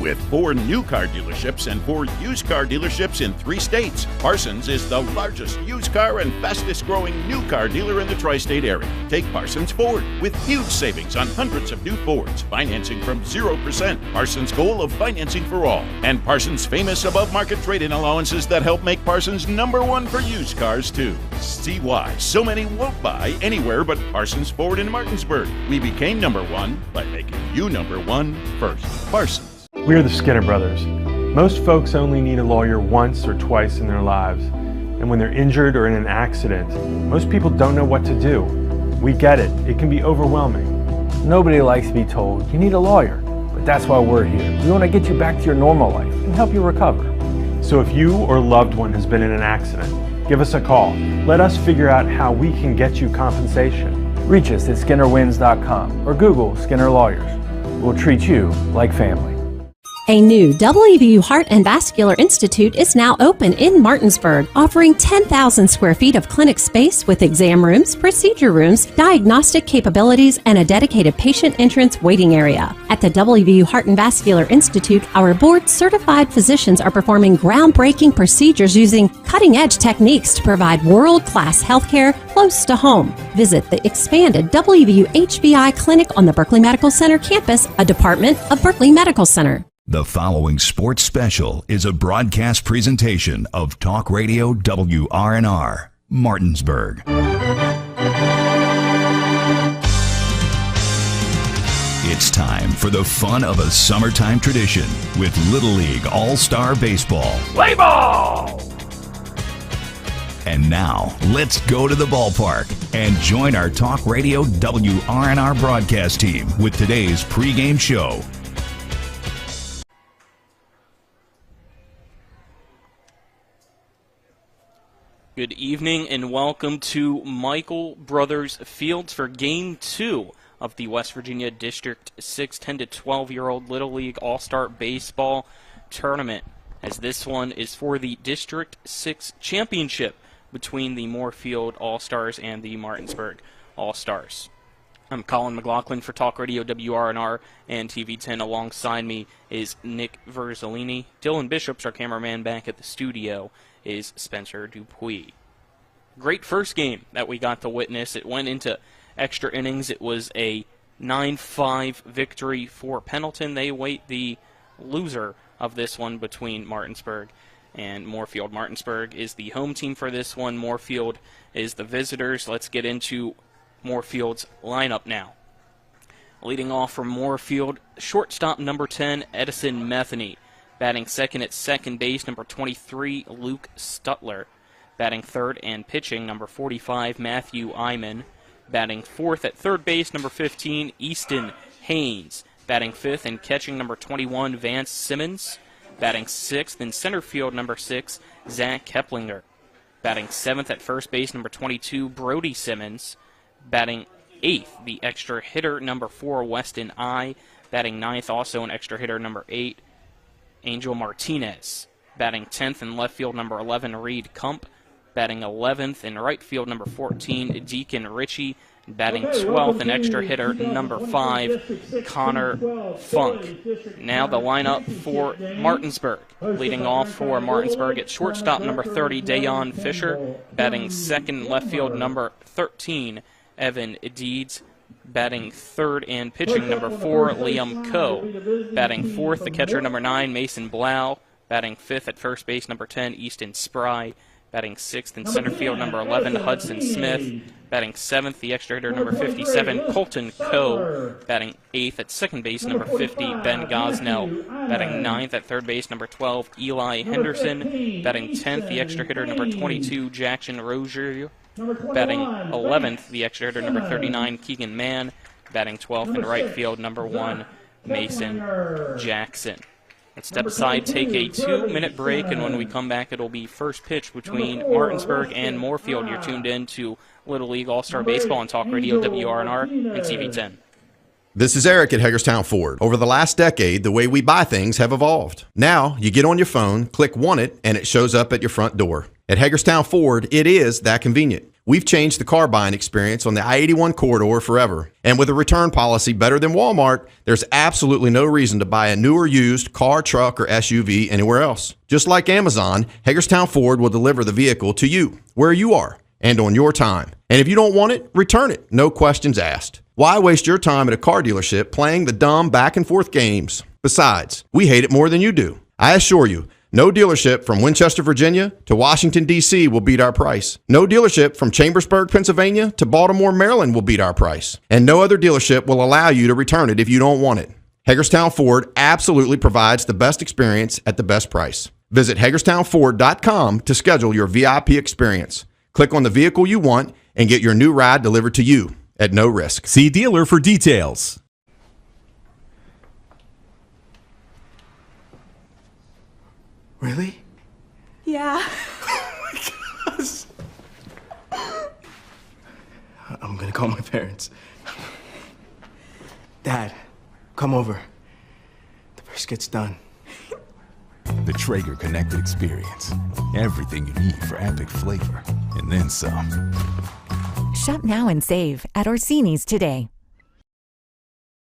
With 4 new car dealerships and 4 used car dealerships in 3 states, Parsons is the largest used car and fastest growing new car dealer in the tri-state area. Take Parsons Ford with huge savings on hundreds of new Fords, financing from 0%. Parsons' goal of financing for all. And Parsons' famous above-market trade-in allowances that help make Parsons #1 for used cars, too. See why so many won't buy anywhere but Parsons Ford in Martinsburg. We became #1 by making you #1 first. Parsons. We are the Skinner Brothers. Most folks only need a lawyer once or twice in their lives. And when they're injured or in an accident, most people don't know what to do. We get it. It can be overwhelming. Nobody likes to be told you need a lawyer, but that's why we're here. We want to get you back to your normal life and help you recover. So if you or a loved one has been in an accident, give us a call. Let us figure out how we can get you compensation. Reach us at SkinnerWins.com or Google Skinner Lawyers. We'll treat you like family. A new WVU Heart and Vascular Institute is now open in Martinsburg, offering 10,000 square feet of clinic space with exam rooms, procedure rooms, diagnostic capabilities, and a dedicated patient entrance waiting area. At the WVU Heart and Vascular Institute, our board-certified physicians are performing groundbreaking procedures using cutting-edge techniques to provide world-class healthcare close to home. Visit the expanded WVU HVI Clinic on the Berkeley Medical Center campus, a department of Berkeley Medical Center. The following sports special is a broadcast presentation of Talk Radio WRNR, Martinsburg. It's time for the fun of a summertime tradition with Little League All-Star Baseball. Play ball! And now, let's go to the ballpark and join our Talk Radio WRNR broadcast team with today's pregame show. Good evening and welcome to Michael Brothers Fields for Game 2 of the West Virginia District 6 10 to 12-year-old Little League All-Star Baseball Tournament, as this one is for the District 6 Championship between the Moorefield All-Stars and the Martinsburg All-Stars. I'm Colin McLaughlin for Talk Radio WRNR and TV10. Alongside me is Nick Verzolini. Dylan Bishop's our cameraman back at the studio. Is Spencer Dupuis. Great first game that we got to witness. It went into extra innings. It was a 9-5 victory for Pendleton. They await the loser of this one between Martinsburg and Moorefield. Martinsburg is the home team for this one. Moorefield is the visitors. Let's get into Moorefield's lineup now. Leading off from Moorefield, shortstop number 10, Edison Metheny. Batting second at second base, number 23, Luke Stutler. Batting third and pitching, number 45, Matthew Iman. Batting fourth at third base, number 15, Easton Haynes. Batting fifth and catching, number 21, Vance Simmons. Batting sixth in center field, number 6, Zach Keplinger. Batting seventh at first base, number 22, Brody Simmons. Batting eighth, the extra hitter, number 4, Weston I. Batting ninth, also an extra hitter, number 8, Angel Martinez. Batting 10th in left field, number 11, Reed Kump. Batting 11th in right field, number 14, Deacon Ritchie. Batting 12th, an extra hitter, number 5, Connor Funk. Now the lineup for Martinsburg. Leading off for Martinsburg at shortstop, number 30, Dayon Fisher. Batting second in left field, number 13, Evan Deeds. Batting third and pitching, number 4, Liam Coe. Batting fourth, the catcher, number 9, Mason Blau. Batting fifth at first base, number 10, Easton Spry. Batting sixth in center field, number 11, Hudson Smith. Batting seventh, the extra hitter, number 57, Colton Coe. Batting eighth at second base, number 50, Ben Gosnell. Batting ninth at third base, number 12, Eli Henderson. Batting 10th, the extra hitter, number 22, Jackson Rozier. Batting 11th, the extra hitter, number 39, Keegan Mann. Batting 12th in right field, number 1, Mason Jackson. Let's step aside, take a 2-minute break, and when we come back, it'll be first pitch between Martinsburg and Moorefield. You're tuned in to Little League All-Star Baseball on Talk Radio WRNR and TV10. This is Eric at Hagerstown Ford. Over the last decade, the way we buy things have evolved. Now, you get on your phone, click Want It, and it shows up at your front door. At Hagerstown Ford, it is that convenient. We've changed the car buying experience on the I-81 corridor forever. And with a return policy better than Walmart, there's absolutely no reason to buy a new or used car, truck, or SUV anywhere else. Just like Amazon, Hagerstown Ford will deliver the vehicle to you, where you are, and on your time. And if you don't want it, return it. No questions asked. Why waste your time at a car dealership playing the dumb back and forth games? Besides, we hate it more than you do. I assure you, no dealership from Winchester, Virginia to Washington, D.C. will beat our price. No dealership from Chambersburg, Pennsylvania to Baltimore, Maryland will beat our price. And no other dealership will allow you to return it if you don't want it. Hagerstown Ford absolutely provides the best experience at the best price. Visit HagerstownFord.com to schedule your VIP experience. Click on the vehicle you want and get your new ride delivered to you at no risk. See dealer for details. Really? Yeah. I'm gonna call my parents. Dad, come over. The brisket's done. The Traeger Connected Experience. Everything you need for epic flavor. And then some. Shop now and save at Orsini's today.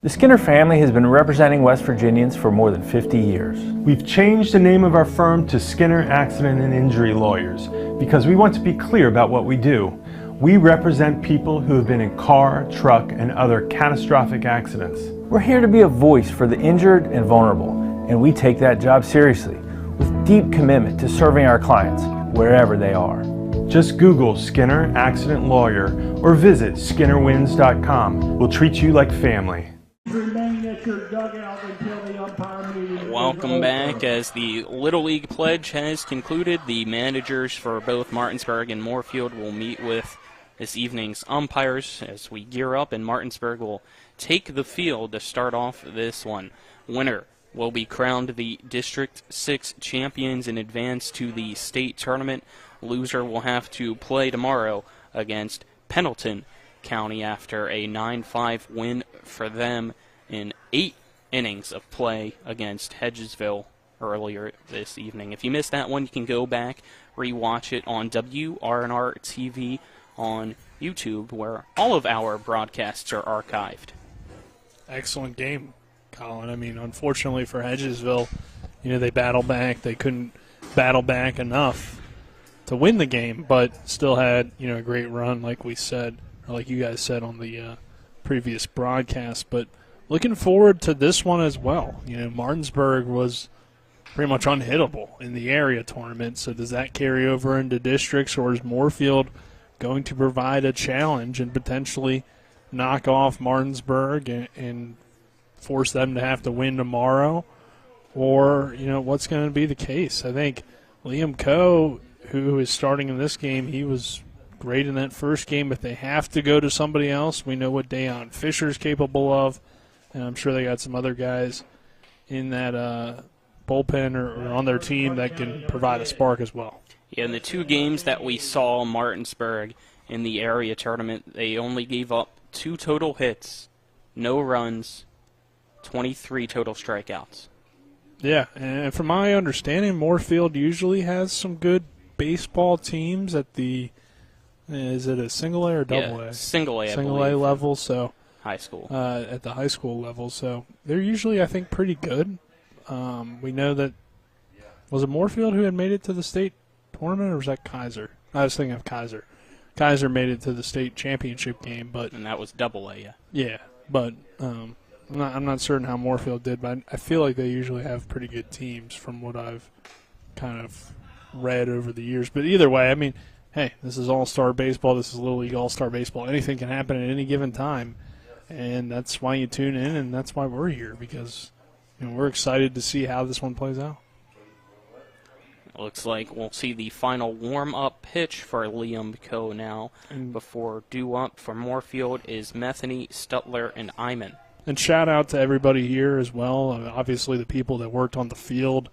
The Skinner family has been representing West Virginians for more than 50 years. We've changed the name of our firm to Skinner Accident and Injury Lawyers because we want to be clear about what we do. We represent people who have been in car, truck, and other catastrophic accidents. We're here to be a voice for the injured and vulnerable, and we take that job seriously with deep commitment to serving our clients wherever they are. Just Google Skinner Accident Lawyer or visit SkinnerWins.com. We'll treat you like family. Welcome back. As the Little League pledge has concluded, the managers for both Martinsburg and Moorefield will meet with this evening's umpires as we gear up, and Martinsburg will take the field to start off this one. Winner will be crowned the District 6 champions and advance to the state tournament. Loser will have to play tomorrow against Pendleton County after a 9-5 win for them in 8 innings of play against Hedgesville earlier this evening. If you missed that one, you can go back, rewatch it on WRNR TV on YouTube, where all of our broadcasts are archived. Excellent game, Colin. I mean, unfortunately for Hedgesville, they battled back. They couldn't battle back enough to win the game, but still had, a great run, like we said, or like you guys said on the previous broadcast. But looking forward to this one as well. Martinsburg was pretty much unhittable in the area tournament, so does that carry over into districts, or is Moorefield going to provide a challenge and potentially knock off Martinsburg and force them to have to win tomorrow? Or, what's going to be the case? I think Liam Coe, who is starting in this game, he was great in that first game. If they have to go to somebody else, we know what Dayon Fisher's capable of, and I'm sure they got some other guys in that bullpen or on their team that can provide a spark as well. Yeah, in the 2 games that we saw Martinsburg in the area tournament, they only gave up 2 total hits, no runs, 23 total strikeouts. Yeah, and from my understanding, Moorefield usually has some good baseball teams at the, is it a single A or double A? Single A, Single A level, so. High school. At the high school level, so they're usually, I think, pretty good. We know that, was it Moorefield who had made it to the state tournament, or was that Kaiser? I was thinking of Kaiser. Kaiser made it to the state championship game, but and that was double A, yeah. Yeah, but I'm not certain how Moorefield did, but I feel like they usually have pretty good teams from what I've kind of read over the years. But either way, I mean, hey, this is all-star baseball. This is Little League all-star baseball. Anything can happen at any given time, and that's why you tune in, and that's why we're here, because we're excited to see how this one plays out. Looks like we'll see the final warm-up pitch for Liam Coe now. Before due up for Moorefield is Metheny, Stutler, and Iman. And shout out to everybody here as well. Obviously the people that worked on the field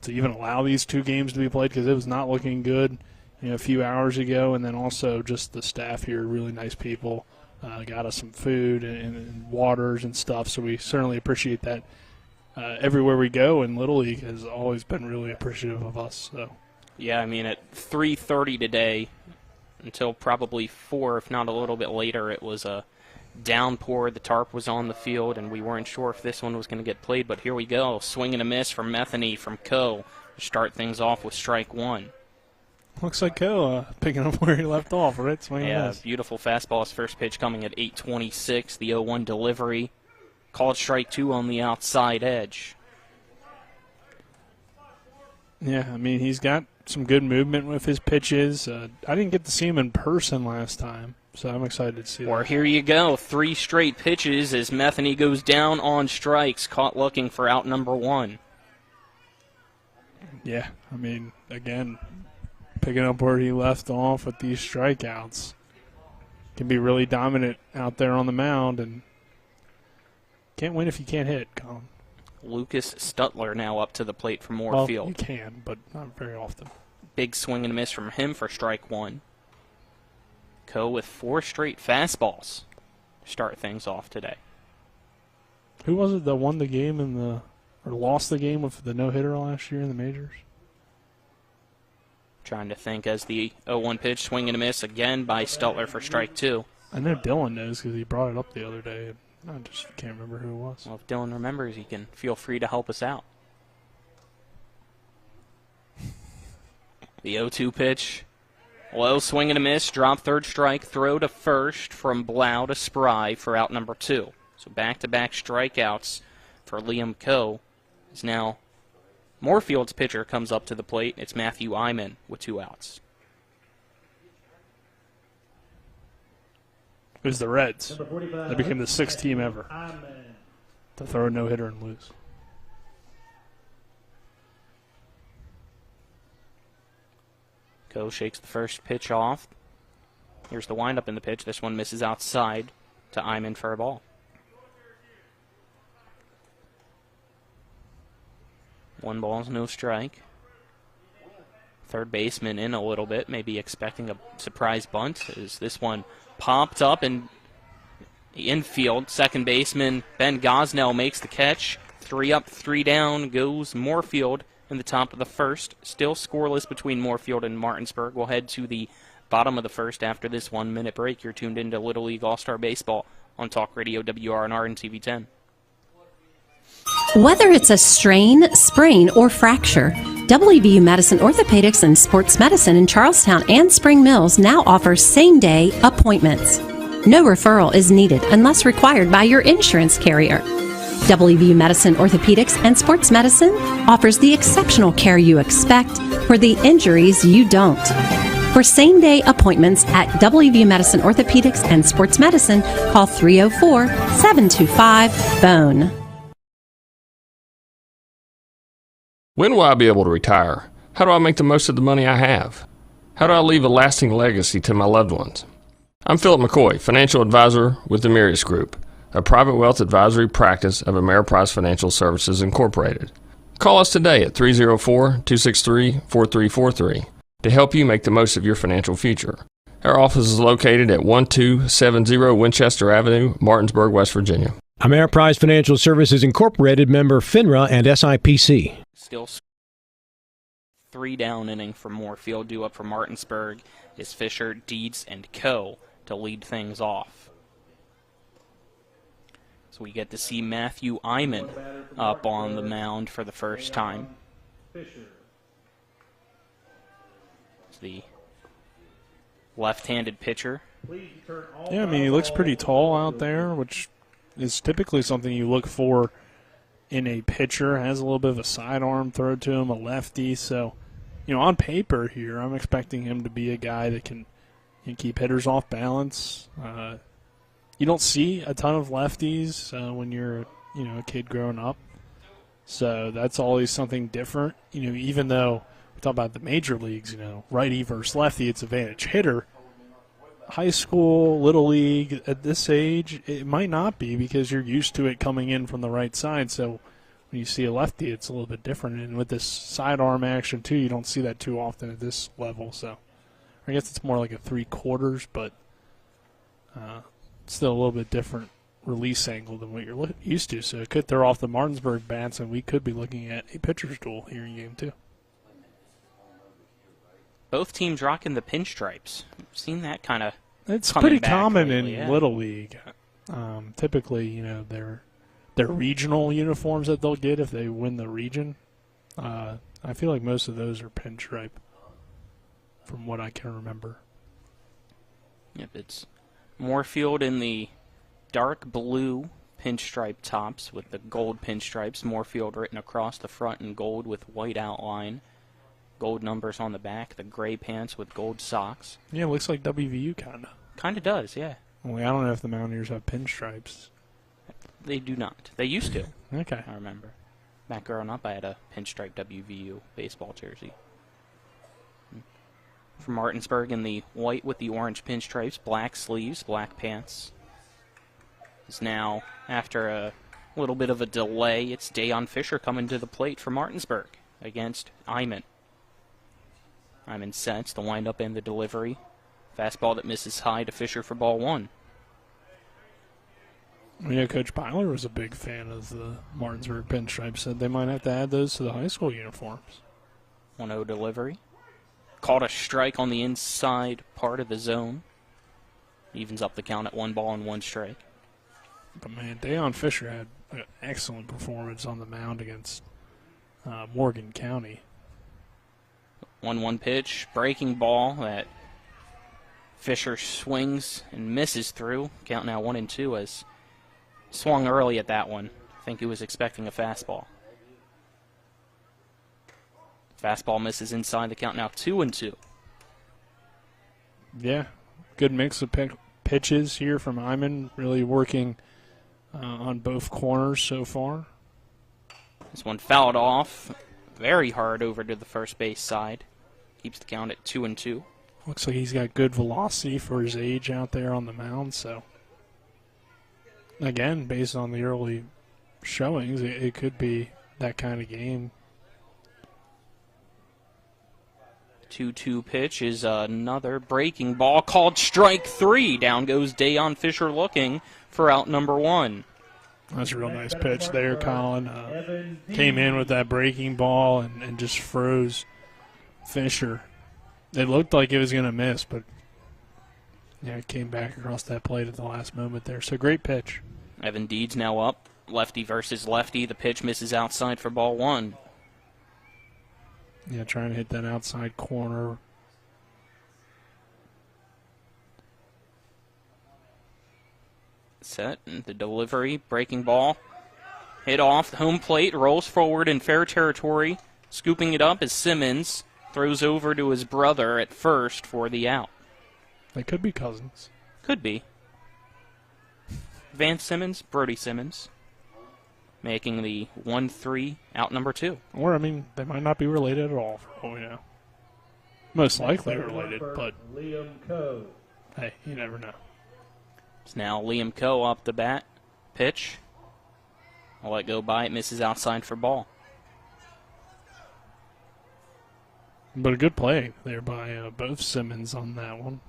to even allow these 2 games to be played, because it was not looking good a few hours ago. And then also just the staff here, really nice people. Got us some food and waters and stuff, so we certainly appreciate that. Everywhere we go, and Little League has always been really appreciative of us. So, yeah, I mean, at 3:30 today, until probably 4, if not a little bit later. It was a downpour. The tarp was on the field, and we weren't sure if this one was going to get played. But here we go. Swing and a miss from Metheny from Coe to start things off with strike one. Looks like Coe picking up where he left off, right? Swing and miss. Beautiful fastball. His first pitch coming at 8:26. The 0-1 delivery. Called strike two on the outside edge. Yeah, I mean, he's got some good movement with his pitches. I didn't get to see him in person last time, so I'm excited to see that. Or here you go, 3 straight pitches as Metheny goes down on strikes, caught looking for out number 1. Yeah, I mean, again, picking up where he left off with these strikeouts. Can be really dominant out there on the mound, and can't win if you can't hit, Colin. Lucas Stutler now up to the plate for Moorefield. Well, you can, but not very often. Big swing and a miss from him for strike one. Coe with 4 straight fastballs to start things off today. Who was it that won the game or lost the game with the no-hitter last year in the majors? Trying to think as the 0-1 pitch, swing and a miss again by Stutler for strike 2. I know Dylan knows because he brought it up the other day. I just can't remember who it was. Well, if Dylan remembers, he can feel free to help us out. The 0-2 pitch. Low swing and a miss, drop third strike, throw to first from Blau to Spry for out number 2. So back-to-back strikeouts for Liam Coe. Is now Moorefield's pitcher comes up to the plate. It's Matthew Iman with 2 outs. It was the Reds. They became the 6th team ever to throw a no-hitter and lose. Coe shakes the first pitch off. Here's the windup in the pitch. This one misses outside to Iman for a ball. 1 ball, no strike. Third baseman in a little bit, maybe expecting a surprise bunt as this one popped up in the infield. Second baseman Ben Gosnell makes the catch. 3 up, 3 down goes Moorefield in the top of the first. Still scoreless between Moorefield and Martinsburg. We'll head to the bottom of the first after this 1-minute break. You're tuned into Little League All-Star Baseball on Talk Radio WRNR and TV10. Whether it's a strain, sprain, or fracture, WVU Medicine Orthopedics and Sports Medicine in Charlestown and Spring Mills now offers same-day appointments. No referral is needed unless required by your insurance carrier. WVU Medicine Orthopedics and Sports Medicine offers the exceptional care you expect for the injuries you don't. For same-day appointments at WVU Medicine Orthopedics and Sports Medicine, call 304-725-BONE. When will I be able to retire? How do I make the most of the money I have? How do I leave a lasting legacy to my loved ones? I'm Philip McCoy, financial advisor with the Mirius Group, a private wealth advisory practice of Ameriprise Financial Services Incorporated. Call us today at 304-263-4343 to help you make the most of your financial future. Our office is located at 1270 Winchester Avenue, Martinsburg, West Virginia. Ameriprise Financial Services Incorporated, member FINRA and SIPC. Still 3 down inning for Moorefield. Due up for Martinsburg is Fisher, Deeds, and Coe to lead things off. So we get to see Matthew Iman up on the mound for the first time. It's the left-handed pitcher. Yeah, I mean, he looks pretty tall out there, which is typically something you look for in a pitcher. Has a little bit of a sidearm throw to him, a lefty. So, you know, on paper here, I'm expecting him to be a guy that can keep hitters off balance. You don't see a ton of lefties when you're, a kid growing up. So that's always something different. Even though we talk about the major leagues, righty versus lefty, it's advantage hitter. High school, little league, at this age, it might not be because you're used to it coming in from the right side. So when you see a lefty, it's a little bit different. And with this sidearm action, too, you don't see that too often at this level. So I guess it's more like a 3/4, but still a little bit different release angle than what you're used to. So it could throw off the Martinsburg bats, and we could be looking at a pitcher's duel here in Game 2. Both teams rocking the pinstripes. I've seen that kind of. It's pretty common lately, in Little League. Typically, they're regional uniforms that they'll get if they win the region. I feel like most of those are pinstripe, from what I can remember. Yep, it's Moorefield in the dark blue pinstripe tops with the gold pinstripes. Moorefield written across the front in gold with white outline. Gold numbers on the back. The gray pants with gold socks. Yeah, it looks like WVU kind of. Kind of does, yeah. Only I don't know if the Mountaineers have pinstripes. They do not. They used to. Okay. I remember. Back growing up, I had a pinstripe WVU baseball jersey. From Martinsburg in the white with the orange pinstripes, black sleeves, black pants. Is now, after a little bit of a delay, it's Dayon Fisher coming to the plate for Martinsburg against Iman. Iman sets the windup and the delivery. Fastball that misses high to Fisher for ball one. Yeah, Coach Byler was a big fan of the Martinsburg pinstripes. Said they might have to add those to the high school uniforms. 1-0 delivery. Caught a strike on the inside part of the zone. Evens up the count at 1-1 strike. But, man, Dayon Fisher had an excellent performance on the mound against Morgan County. 1-1 pitch. Breaking ball that Fisher swings and misses through. Count now 1-2 as swung early at that one. I think he was expecting a fastball. Fastball misses inside the count now 2-2. Yeah, good mix of pitches here from Iman, really working on both corners so far. This one fouled off very hard over to the first base side. Keeps the count at 2-2. Looks like he's got good velocity for his age out there on the mound, so again, based on the early showings, it could be that kind of game. 2-2 pitch is another breaking ball called strike three. Down goes Dayon Fisher looking for out number one. That's a real nice pitch there, Colin. Came in with that breaking ball and just froze Fisher. It looked like it was going to miss, but yeah, it came back across that plate at the last moment there. So great pitch. Evan Deeds now up. Lefty versus lefty. The pitch misses outside for ball one. Yeah, trying to hit that outside corner. Set, and the delivery, breaking ball. Hit off the home plate, rolls forward in fair territory. Scooping it up is Simmons. Throws over to his brother at first for the out. They could be cousins. Could be. Vance Simmons, Brody Simmons. Making the 1-3 out number two. Or, I mean, they might not be related at all, for all we know. Most likely related, but Liam Coe. Hey, you never know. It's now Liam Coe up the bat. Pitch. I'll let go by. It misses outside for ball. But a good play there by both Simmons on that one.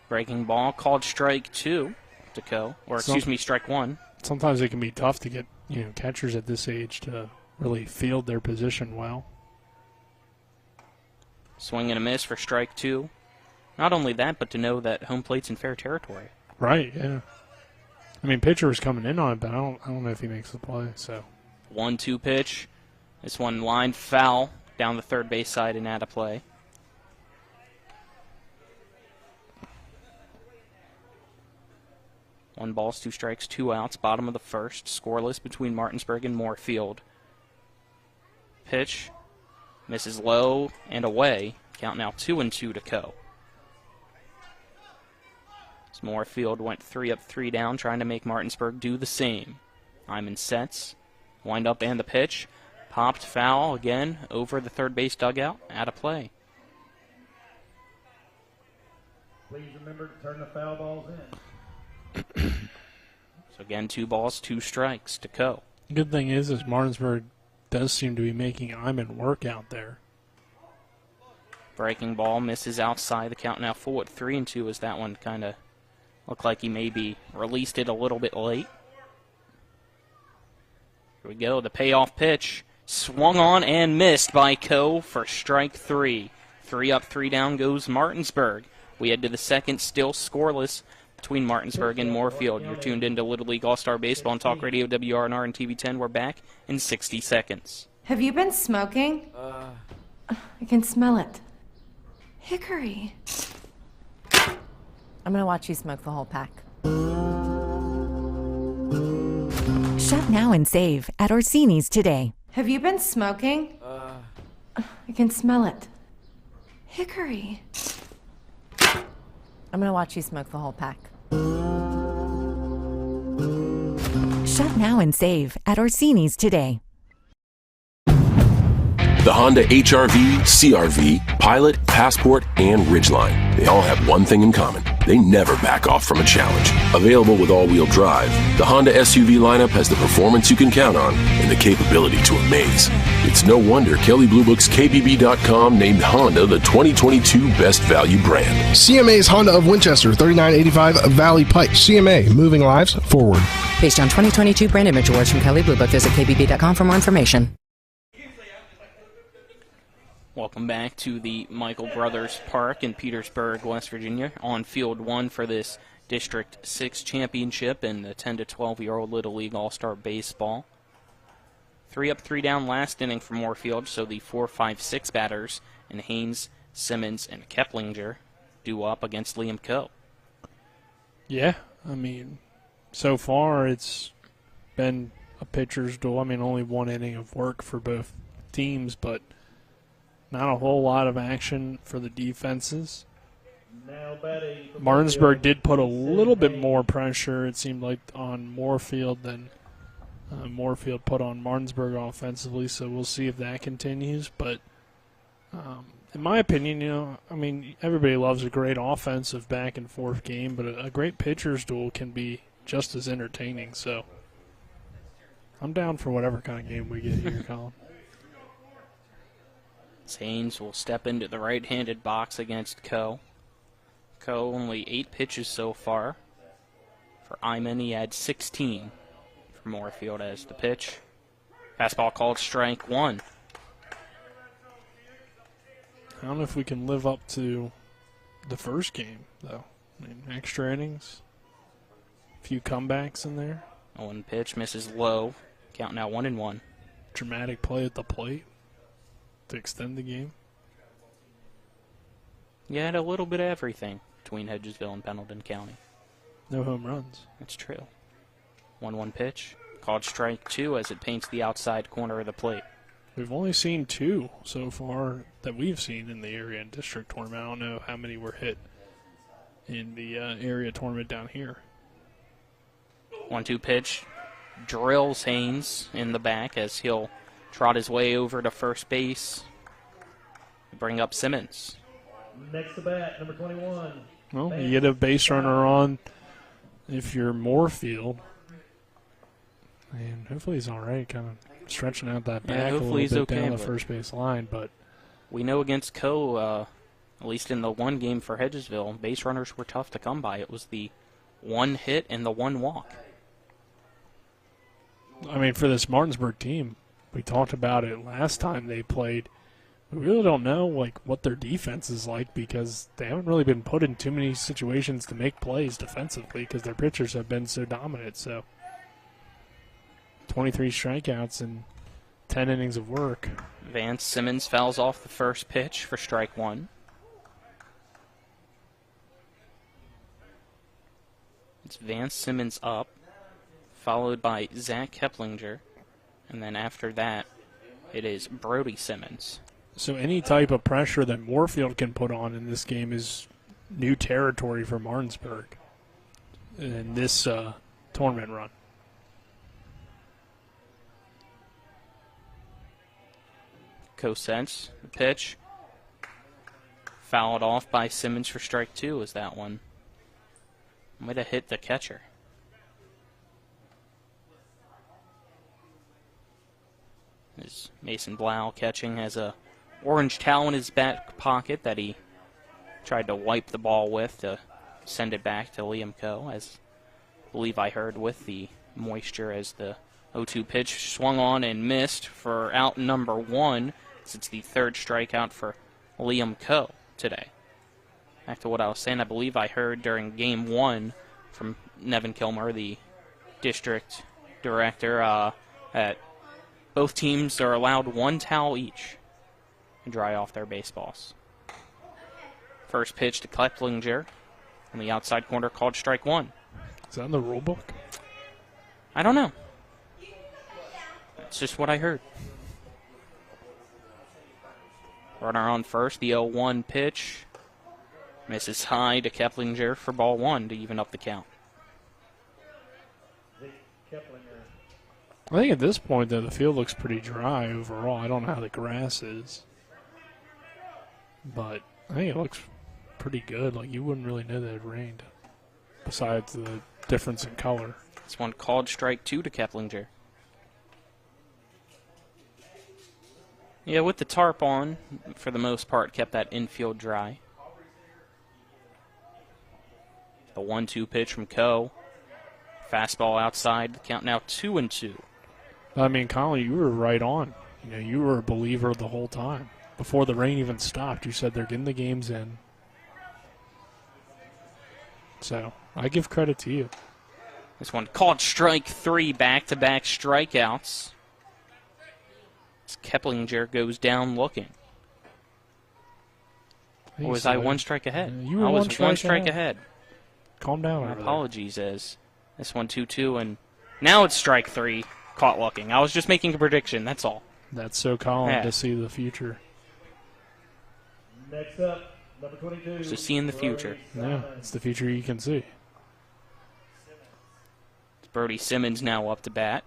Breaking ball called strike two to Coe. Or, excuse me, strike one. Sometimes it can be tough to get catchers at this age to really field their position well. Swing and a miss for strike two. Not only that, but to know that home plate's in fair territory. Right, yeah. I mean, pitcher was coming in on it, but I don't know if he makes the play. So 1-2 pitch. This one line foul down the third base side and out of play. One balls, two strikes, two outs. Bottom of the first. Scoreless between Martinsburg and Moorefield. Pitch. Misses low and away. Count now 2-2 to Coe. As Moorefield went 3 up, 3 down, trying to make Martinsburg do the same. Iman sets. Wind up and the pitch. Popped foul again over the third base dugout. Out of play. Please remember to turn the foul balls in. So again, 2 balls, 2 strikes to Coe. Good thing is Martinsburg does seem to be making Iman work out there. Breaking ball misses outside. The count now full at 3-2 as that one kind of looked like he maybe released it a little bit late. Here we go. The payoff pitch Swung on and missed by Coe for strike 3. 3 up, 3 down goes Martinsburg. We head to the second, still scoreless between Martinsburg and Moorefield. You're tuned into Little League All-Star Baseball on Talk Radio WRNR and TV10. We're back in 60 seconds. Have you been smoking? I can smell it. Hickory. I'm gonna watch you smoke the whole pack. Shop now and save at Orsini's today. Have you been smoking? I can smell it. Hickory. I'm gonna watch you smoke the whole pack. Shop now and save at Orsini's today. The Honda HR-V, CR-V, Pilot, Passport, and Ridgeline. They all have one thing in common. They never back off from a challenge. Available with all-wheel drive, the Honda SUV lineup has the performance you can count on and the capability to amaze. It's no wonder Kelley Blue Book's KBB.com named Honda the 2022 Best Value brand. CMA's Honda of Winchester, 3985 Valley Pike. CMA, moving lives forward. Based on 2022 brand image awards from Kelley Blue Book, visit KBB.com for more information. Welcome back to the Michael Brothers Park in Petersburg, West Virginia, on Field 1 for this District 6 championship in the 10 to 12-year-old Little League All-Star Baseball. 3 up, 3 down last inning for Moorefield, so the 4, 5, 6 batters in Haynes, Simmons, and Keplinger do up against Liam Coe. Yeah, I mean, so far it's been a pitcher's duel. I mean, only one inning of work for both teams, but not a whole lot of action for the defenses. Martinsburg did put a little bit more pressure, it seemed like, on Moorefield than Moorefield put on Martinsburg offensively, so we'll see if that continues. But in my opinion, you know, I mean, everybody loves a great offensive back and forth game, but a great pitcher's duel can be just as entertaining. So I'm down for whatever kind of game we get here, Colin. Haynes will step into the right-handed box against Coe. Coe only 8 pitches so far. For Iman, he had 16 for Moorefield as the pitch. Fastball called strike 1. I don't know if we can live up to the first game, though. I mean, extra innings, a few comebacks in there. 1 pitch, misses low. Count now 1-1. Dramatic play at the plate to extend the game. You had a little bit of everything between Hedgesville and Pendleton County. No home runs. That's true. 1-1 pitch. Called strike 2 as it paints the outside corner of the plate. We've only seen 2 so far that we've seen in the area and district tournament. I don't know how many were hit in the area tournament down here. 1-2 pitch. Drills Haynes in the back as he'll trot his way over to first base. Bring up Simmons. Next to bat, number 21. Well, you get a base runner on if you're Moorefield. And hopefully he's all right, kind of stretching out that back a little bit down the first base line. But we know against Coe, at least in the one game for Hedgesville, base runners were tough to come by. It was the 1 hit and the 1 walk. I mean, for this Martinsburg team, we talked about it last time they played. We really don't know what their defense is like because they haven't really been put in too many situations to make plays defensively because their pitchers have been so dominant. So 23 strikeouts and 10 innings of work. Vance Simmons fouls off the first pitch for strike 1. It's Vance Simmons up, followed by Zach Keplinger, and then after that, it is Brody Simmons. So any type of pressure that Moorefield can put on in this game is new territory for Martinsburg in this tournament run. Cosens, the pitch. Fouled off by Simmons for strike 2 is that one. Might have hit the catcher. Is Mason Blau catching, has a orange towel in his back pocket that he tried to wipe the ball with to send it back to Liam Coe, as I believe I heard with the moisture as the 0-2 pitch swung on and missed for out number 1. It's the third strikeout for Liam Coe today. Back to what I was saying, I believe I heard during Game 1 from Nevin Kilmer, the district director, that both teams are allowed 1 towel each to dry off their baseballs. First pitch to Kleplinger on the outside corner, called strike 1. Is that in the rule book? I don't know. That's just what I heard. Runner on first, the 0-1 pitch. Misses high to Keplinger for ball 1 to even up the count. I think at this point, though, the field looks pretty dry overall. I don't know how the grass is, but I think it looks pretty good. Like, you wouldn't really know that it rained, besides the difference in color. This one called strike 2 to Keplinger. Yeah, with the tarp on, for the most part, kept that infield dry. The 1-2 pitch from Coe. Fastball outside, the count now 2-2. I mean, Colin, you were right on. You were a believer the whole time. Before the rain even stopped, you said they're getting the games in. So, I give credit to you. This one called strike 3, back-to-back strikeouts. As Keplinger goes down looking. Or was I 1 strike ahead? You were I was 1 strike ahead. Calm down. My apologies, as this one 2-2, and now it's strike 3, caught looking. I was just making a prediction, that's all. That's so Colin to see the future. Next up, number 22. So seeing the future. Yeah, it's the future you can see. It's Brody Simmons now up to bat.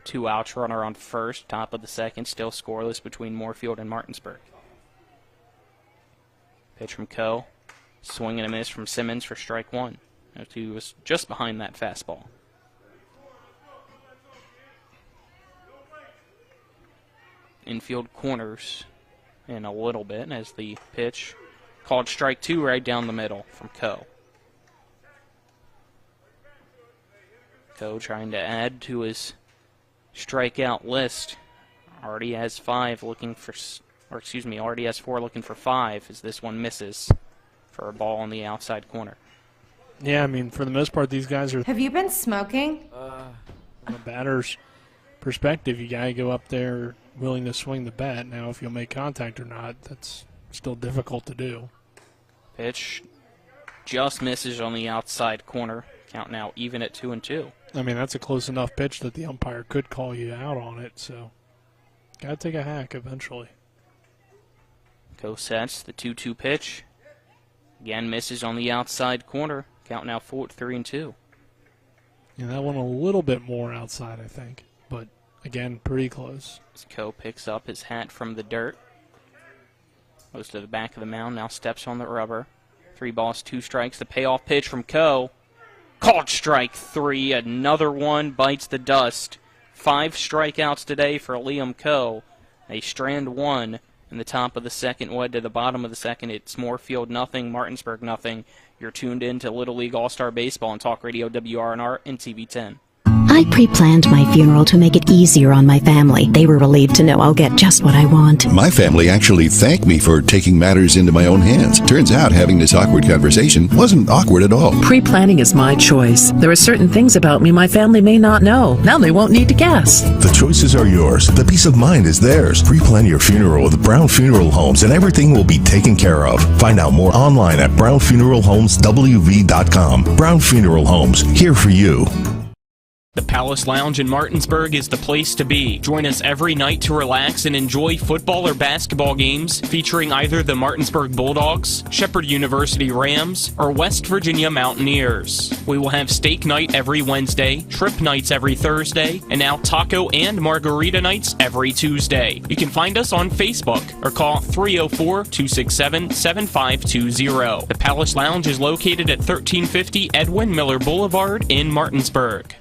2 outs, runner on first, top of the second, still scoreless between Moorefield and Martinsburg. Pitch from Coe. Swing and a miss from Simmons for strike 1. He was just behind that fastball. Infield corners in a little bit as the pitch called strike 2 right down the middle from Coe. Coe trying to add to his strikeout list. Already has 5 looking for, already has 4 looking for 5 as this one misses for a ball on the outside corner. Yeah, I mean, for the most part, these guys are... Have you been smoking? From a batter's perspective, you got to go up there willing to swing the bat. Now, if you'll make contact or not, that's still difficult to do. Pitch just misses on the outside corner. Count now even at 2-2. I mean, that's a close enough pitch that the umpire could call you out on it, so got to take a hack eventually. Coe sets the 2-2 pitch. Again, misses on the outside corner. Count now 3-2. Yeah, that one a little bit more outside, I think. But, again, pretty close. As Coe picks up his hat from the dirt. Goes to the back of the mound, now steps on the rubber. 3 balls, 2 strikes. The payoff pitch from Coe. Called strike 3. Another one bites the dust. 5 strikeouts today for Liam Coe. A strand 1. In the top of the second, to the bottom of the second, it's Moorefield nothing, Martinsburg nothing. You're tuned in to Little League All-Star Baseball on Talk Radio WRNR and TV10. I pre-planned my funeral to make it easier on my family. They were relieved to know I'll get just what I want. My family actually thanked me for taking matters into my own hands. Turns out having this awkward conversation wasn't awkward at all. Pre-planning is my choice. There are certain things about me my family may not know. Now they won't need to guess. The choices are yours. The peace of mind is theirs. Pre-plan your funeral with Brown Funeral Homes and everything will be taken care of. Find out more online at brownfuneralhomeswv.com. Brown Funeral Homes, here for you. The Palace Lounge in Martinsburg is the place to be. Join us every night to relax and enjoy football or basketball games featuring either the Martinsburg Bulldogs, Shepherd University Rams, or West Virginia Mountaineers. We will have steak night every Wednesday, trip nights every Thursday, and now taco and margarita nights every Tuesday. You can find us on Facebook or call 304-267-7520. The Palace Lounge is located at 1350 Edwin Miller Boulevard in Martinsburg.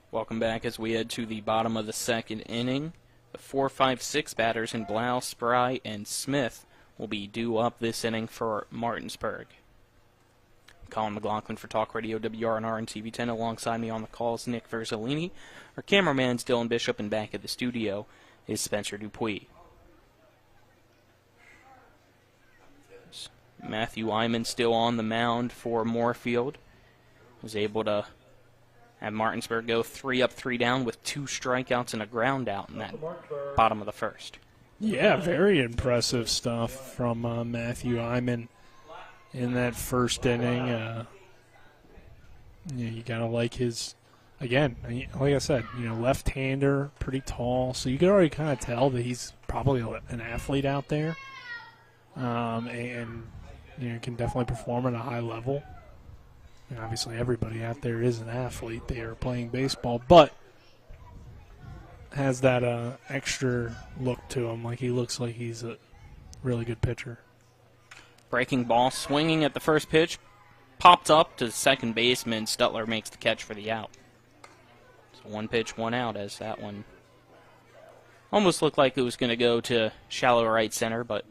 Welcome back as we head to the bottom of the second inning. The 4, 5, 6 batters in Blau, Spry, and Smith will be due up this inning for Martinsburg. Colin McLaughlin for Talk Radio WRNR and TV10. Alongside me on the call is Nick Verzolini. Our cameraman's Dylan Bishop, and back at the studio is Spencer Dupuis. Matthew Iman still on the mound for Moorefield. Was able to have Martinsburg go 3 up, 3 down with 2 strikeouts and a ground out in that bottom of the first. Yeah, very impressive stuff from Matthew Iman in that first inning. You gotta like his, again, like I said, left-hander, pretty tall, so you can already kind of tell that he's probably an athlete out there, and can definitely perform at a high level. Obviously, everybody out there is an athlete. They are playing baseball, but has that extra look to him. Like, he looks like he's a really good pitcher. Breaking ball, swinging at the first pitch, popped up to the second baseman. Stutler makes the catch for the out. So 1 pitch, 1 out, as that one almost looked like it was going to go to shallow right center, but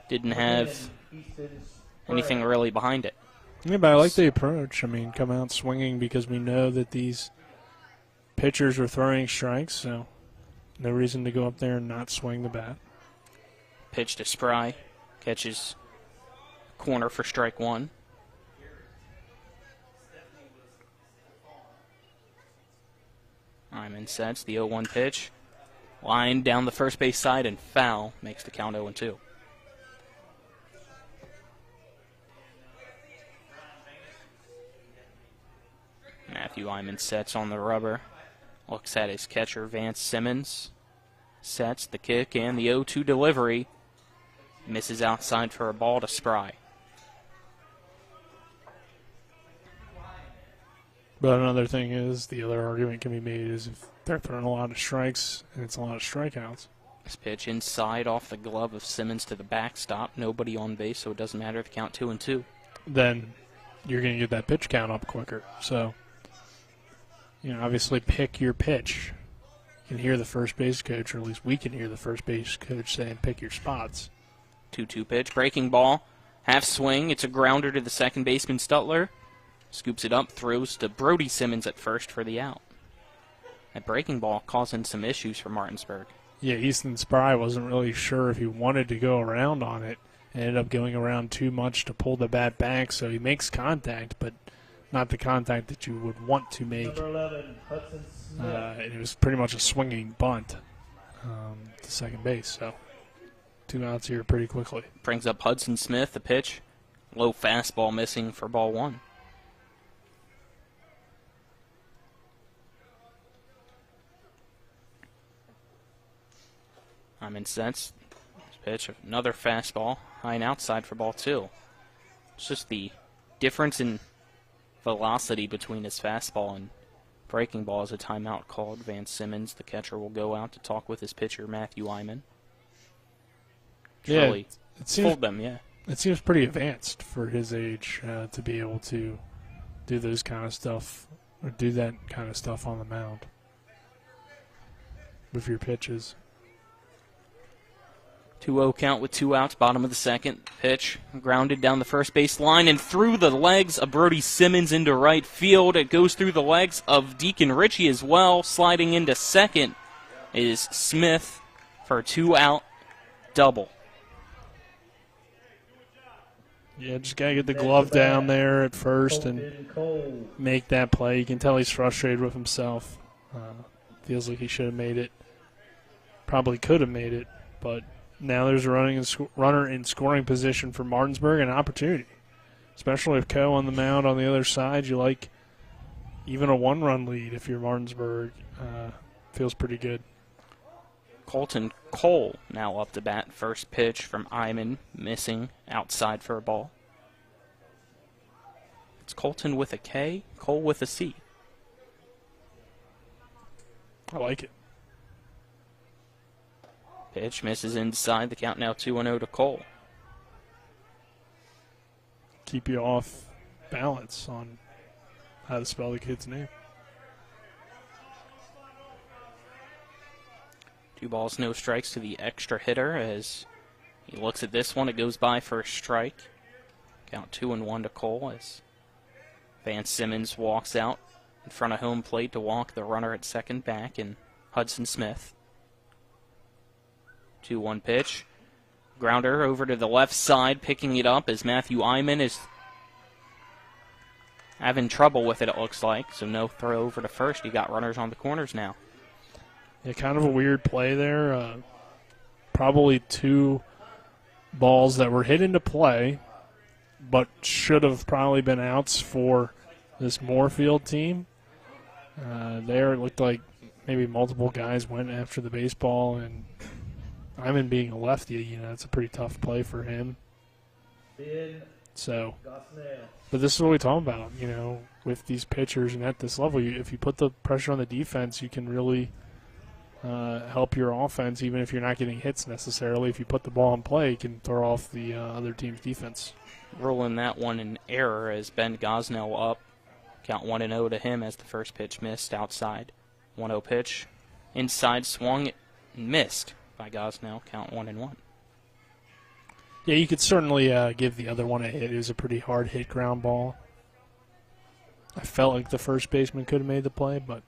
didn't have anything really behind it. Yeah, but I like the approach. I mean, come out swinging because we know that these pitchers are throwing strikes, so no reason to go up there and not swing the bat. Pitch to Spry, catches corner for strike 1. Iman sets the 0-1 pitch. Line down the first base side and foul, makes the count 0-2. Matthew Iman sets on the rubber. Looks at his catcher, Vance Simmons. Sets the kick and the 0-2 delivery. Misses outside for a ball to Spry. But another thing is, the other argument can be made is if they're throwing a lot of strikes and it's a lot of strikeouts. This pitch inside off the glove of Simmons to the backstop. Nobody on base, so it doesn't matter if the count 2-2. Then you're going to get that pitch count up quicker. So, obviously pick your pitch. You can hear the first base coach, or at least we can hear the first base coach saying pick your spots. 2-2 pitch, breaking ball, half swing. It's a grounder to the second baseman, Stutler. Scoops it up, throws to Brody Simmons at first for the out. That breaking ball causing some issues for Martinsburg. Yeah, Easton Spry wasn't really sure if he wanted to go around on it. Ended up going around too much to pull the bat back, so he makes contact, but not the contact that you would want to make. Number 11, Hudson Smith. It was pretty much a swinging bunt to second base, so 2 outs here pretty quickly. Brings up Hudson Smith, the pitch. Low fastball missing for ball 1. Iman sets. Pitch, another fastball, high and outside for ball 2. It's just the difference in velocity between his fastball and breaking ball as a timeout called. Vance Simmons, the catcher, will go out to talk with his pitcher, Matthew Iman. Really fooled them, yeah. It seems pretty advanced for his age to be able to do those kind of stuff, or do that kind of stuff on the mound with your pitches. 2-0 count with 2 outs, bottom of the second. Pitch grounded down the first base line and through the legs of Brody Simmons into right field. It goes through the legs of Deacon Ritchie as well. Sliding into second is Smith for a 2-out double. Yeah, just got to get the glove down there at first and make that play. You can tell he's frustrated with himself. Feels like he should have made it. Probably could have made it, but now there's a runner in scoring position for Martinsburg, and an opportunity. Especially with Coe on the mound on the other side, you like even a 1-run lead if you're Martinsburg. Feels pretty good. Colton Cole now up to bat. First pitch from Iman, missing outside for a ball. It's Colton with a K, Cole with a C. I like it. Pitch misses inside. The count now 2-0 to Cole. Keep you off balance on how to spell the kid's name. 2 balls, no strikes to the extra hitter as he looks at this one. It goes by for a strike. Count 2-1 to Cole as Van Simmons walks out in front of home plate to walk the runner at second back in Hudson Smith. 2-1 pitch. Grounder over to the left side, picking it up as Matthew Iman is having trouble with it looks like. So no throw over to first. You got runners on the corners now. Yeah, kind of a weird play there. Probably two balls that were hit into play, but should have probably been outs for this Moorefield team. There it looked like maybe multiple guys went after the baseball, and Iman being a lefty, it's a pretty tough play for him. So, but this is what we talk about, with these pitchers and at this level. If you put the pressure on the defense, you can really help your offense, even if you're not getting hits necessarily. If you put the ball in play, you can throw off the other team's defense. Rolling that one in error as Ben Gosnell up. Count 1-0 to him as the first pitch missed outside. 1-0 pitch. Inside swung and missed by Gosnell. Count 1-1. Yeah, you could certainly give the other one a hit. It was a pretty hard hit ground ball. I felt like the first baseman could have made the play, but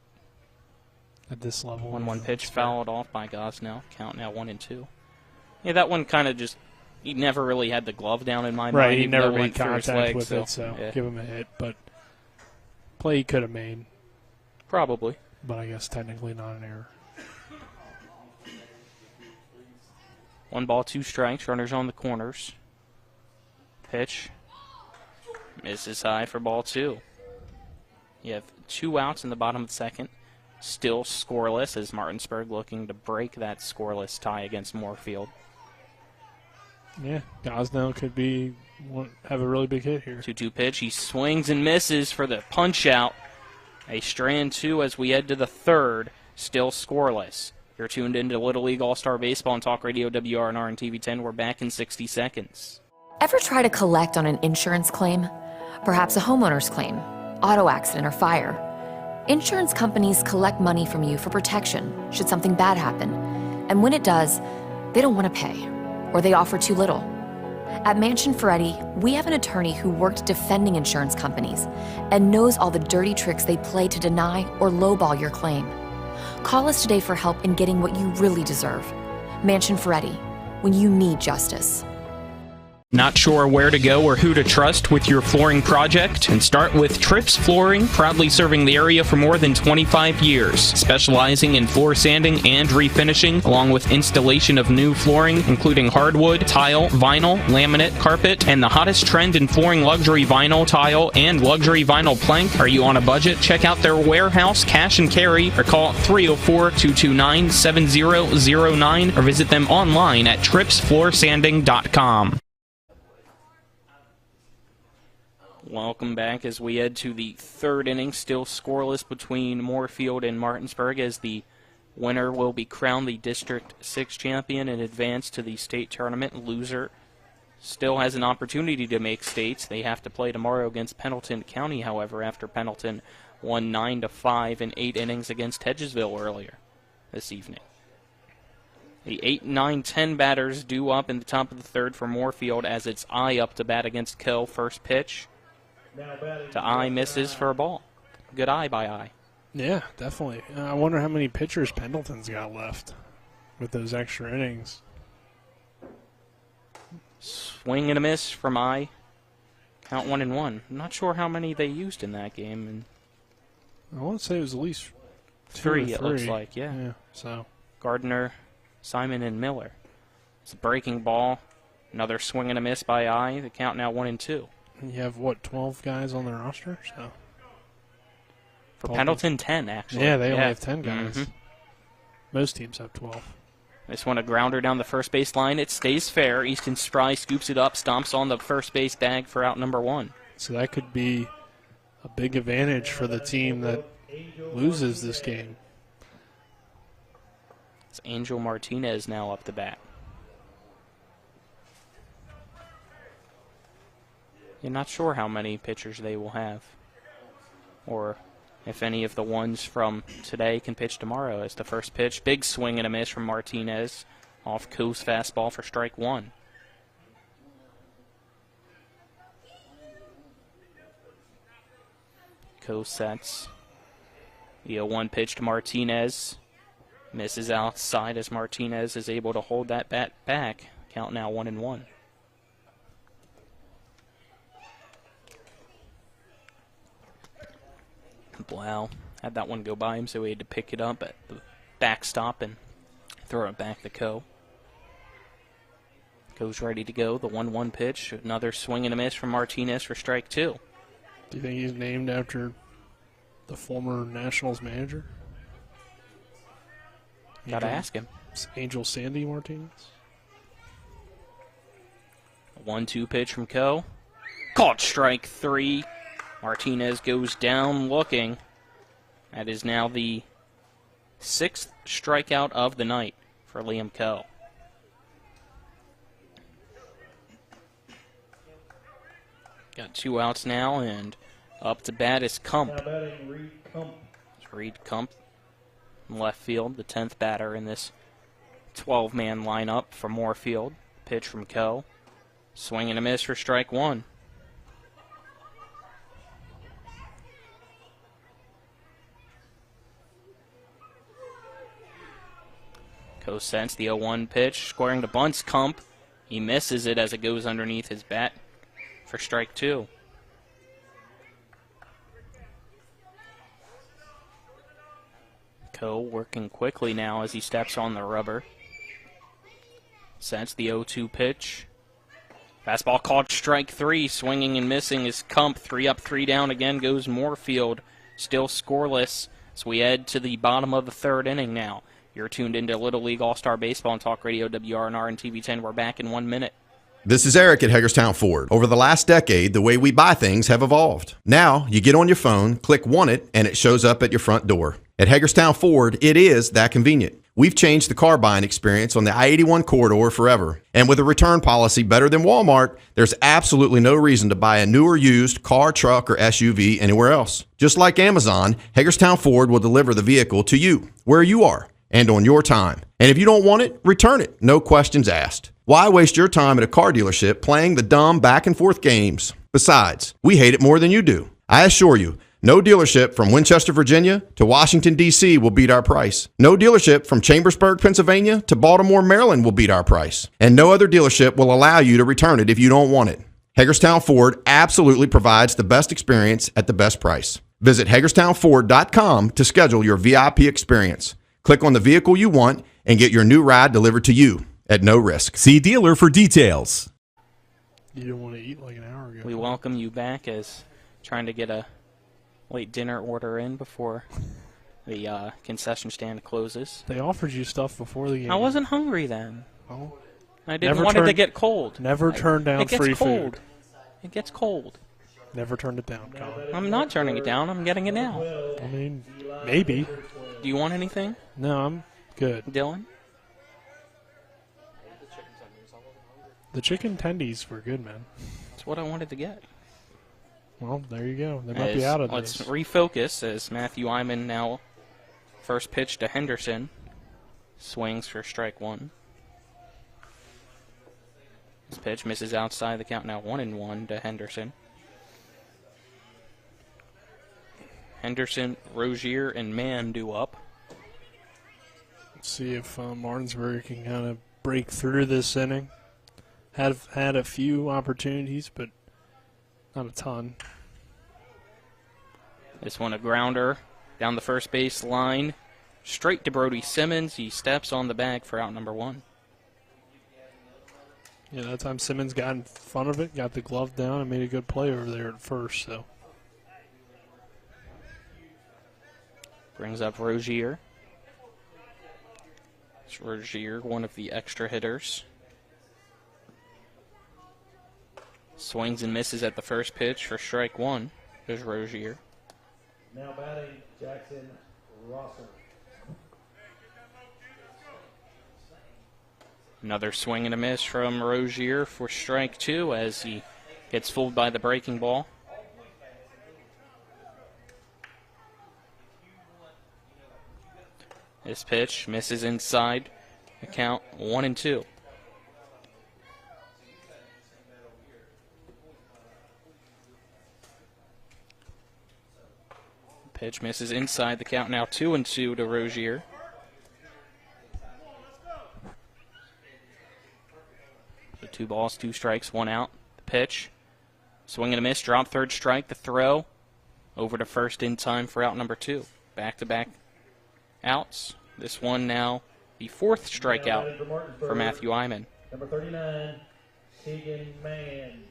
at this level. 1-1 pitch fouled off by Gosnell. Count now 1-2. Yeah, that one kind of just, he never really had the glove down in my mind. Right, he never made went contact leg, with it, so yeah. Give him a hit. But play he could have made. Probably. But I guess technically not an error. 1 ball, 2 strikes. Runners on the corners. Pitch. Misses high for ball 2. You have 2 outs in the bottom of the second. Still scoreless as Martinsburg looking to break that scoreless tie against Moorefield. Yeah, Gosnell could have a really big hit here. 2-2 pitch. He swings and misses for the punch out. A strand 2 as we head to the third. Still scoreless. You're tuned into Little League All-Star Baseball on Talk Radio WRNR and TV10. We're back in 60 seconds. Ever try to collect on an insurance claim? Perhaps a homeowner's claim, auto accident, or fire. Insurance companies collect money from you for protection should something bad happen. And when it does, they don't want to pay, or they offer too little. At Mansion Ferretti, we have an attorney who worked defending insurance companies and knows all the dirty tricks they play to deny or lowball your claim. Call us today for help in getting what you really deserve. Mansion Ferretti, when you need justice. Not sure where to go or who to trust with your flooring project? And start with Trips Flooring, proudly serving the area for more than 25 years, specializing in floor sanding and refinishing, along with installation of new flooring, including hardwood, tile, vinyl, laminate, carpet, and the hottest trend in flooring, luxury vinyl, tile, and luxury vinyl plank. Are you on a budget? Check out their warehouse, cash and carry, or call 304-229-7009, or visit them online at tripsfloorsanding.com. Welcome back as we head to the third inning, still scoreless between Moorefield and Martinsburg, as the winner will be crowned the District 6 champion and advance to the state tournament. Loser still has an opportunity to make states. They have to play tomorrow against Pendleton County, however, after Pendleton won 9-5 in 8 innings against Hedgesville earlier this evening. The 8, 9, 10 batters due up in the top of the third for Moorefield as it's I up to bat against Kill. First pitch to I, misses for a ball. Good eye by I. Yeah, definitely. I wonder how many pitchers Pendleton's got left with those extra innings. Swing and a miss from I. Count 1-1. I'm not sure how many they used in that game. And I want to say it was at least 3, it looks like, yeah. So Gardner, Simon, and Miller. It's a breaking ball. Another swing and a miss by I. The count now 1-2. And you have, 12 guys on their roster? So for Pendleton, 10, actually. Yeah, they only have 10 guys. Mm-hmm. Most teams have 12. This one a grounder down the first base line. It stays fair. Easton Spry scoops it up, stomps on the first base bag for out number 1. So that could be a big advantage for the team that loses this game. It's Angel Martinez now up the bat. You're not sure how many pitchers they will have, or if any of the ones from today can pitch tomorrow. As the first pitch, big swing and a miss from Martinez, off Coos fastball for strike 1. Coe sets. The 0-1 pitch to Martinez. Misses outside as Martinez is able to hold that bat back. Count now 1-1. Wow, had that one go by him, so he had to pick it up at the backstop and throw it back to Coe. Coe's ready to go. The 1-1 pitch. Another swing and a miss from Martinez for strike 2. Do you think he's named after the former Nationals manager? Gotta ask him. Angel Sandy Martinez? A 1-2 pitch from Coe. Caught strike 3. Martinez goes down looking. That is now the 6th strikeout of the night for Liam Coe. Got 2 outs now, and up to bat is Kump. Reed Kump, left field, the 10th batter in this 12-man lineup for Moorefield. Pitch from Coe. Swing and a miss for strike 1. Coe sends the 0-1 pitch, squaring to bunts Kump. He misses it as it goes underneath his bat for strike 2. Coe working quickly now as he steps on the rubber. Sends the 0-2 pitch. Fastball called strike 3. Swinging and missing is Kump. 3 up, 3 down. Again goes Moorefield. Still scoreless as we head to the bottom of the 3rd inning now. You're tuned into Little League All-Star Baseball on Talk Radio WRNR and TV10. We're back in 1 minute. This is Eric at Hagerstown Ford. Over the last decade, the way we buy things have evolved. Now, you get on your phone, click Want It, and it shows up at your front door. At Hagerstown Ford, it is that convenient. We've changed the car buying experience on the I-81 corridor forever. And with a return policy better than Walmart, there's absolutely no reason to buy a new or used car, truck, or SUV anywhere else. Just like Amazon, Hagerstown Ford will deliver the vehicle to you, where you are, and on your time. And if you don't want it, return it. No questions asked. Why waste your time at a car dealership playing the dumb back and forth games? Besides, we hate it more than you do. I assure you, no dealership from Winchester, Virginia to Washington, D.C. will beat our price. No dealership from Chambersburg, Pennsylvania to Baltimore, Maryland will beat our price. And no other dealership will allow you to return it if you don't want it. Hagerstown Ford absolutely provides the best experience at the best price. Visit HagerstownFord.com to schedule your VIP experience. Click on the vehicle you want and get your new ride delivered to you at no risk. See dealer for details. You didn't want to eat like an hour ago. We welcome you back as trying to get a late dinner order in before the concession stand closes. They offered you stuff before the game. I wasn't hungry then. Oh. I didn't want it to get cold. Never turn down free cold. food. It gets cold. Never turned it down, Colin. I'm not turning it down. I'm getting it now. I mean, maybe. Do you want anything? No, I'm good. Dylan? The chicken tendies were good, man. That's what I wanted to get. Well, there you go. They might be out of Let's this. refocus as Matthew Iman now first pitch to Henderson. Swings for strike 1. This pitch misses outside the count, now 1-1 to Henderson. Henderson, Rozier, and Mann due up. Let's see if Martinsburg can kind of break through this inning. Have had a few opportunities, but not a ton. This one a grounder down the first base line. Straight to Brody Simmons. He steps on the bag for out number 1. Yeah, that time Simmons got in front of it, got the glove down, and made a good play over there at first. So brings up Rozier. It's Rozier, one of the extra hitters. Swings and misses at the first pitch for strike 1. There's Rozier. Now batting, Jackson Rosser. Another swing and a miss from Rozier for strike 2 as he gets fooled by the breaking ball. This pitch misses inside. The count 1-2. Pitch misses inside. The count now 2-2 to Rozier. So 2 balls, 2 strikes, 1 out. The pitch. Swing and a miss. Drop third strike. The throw. Over to first in time for out number 2. Back-to-back outs. This one now the 4th strikeout for Matthew Iman. Number 39, Keegan Mann.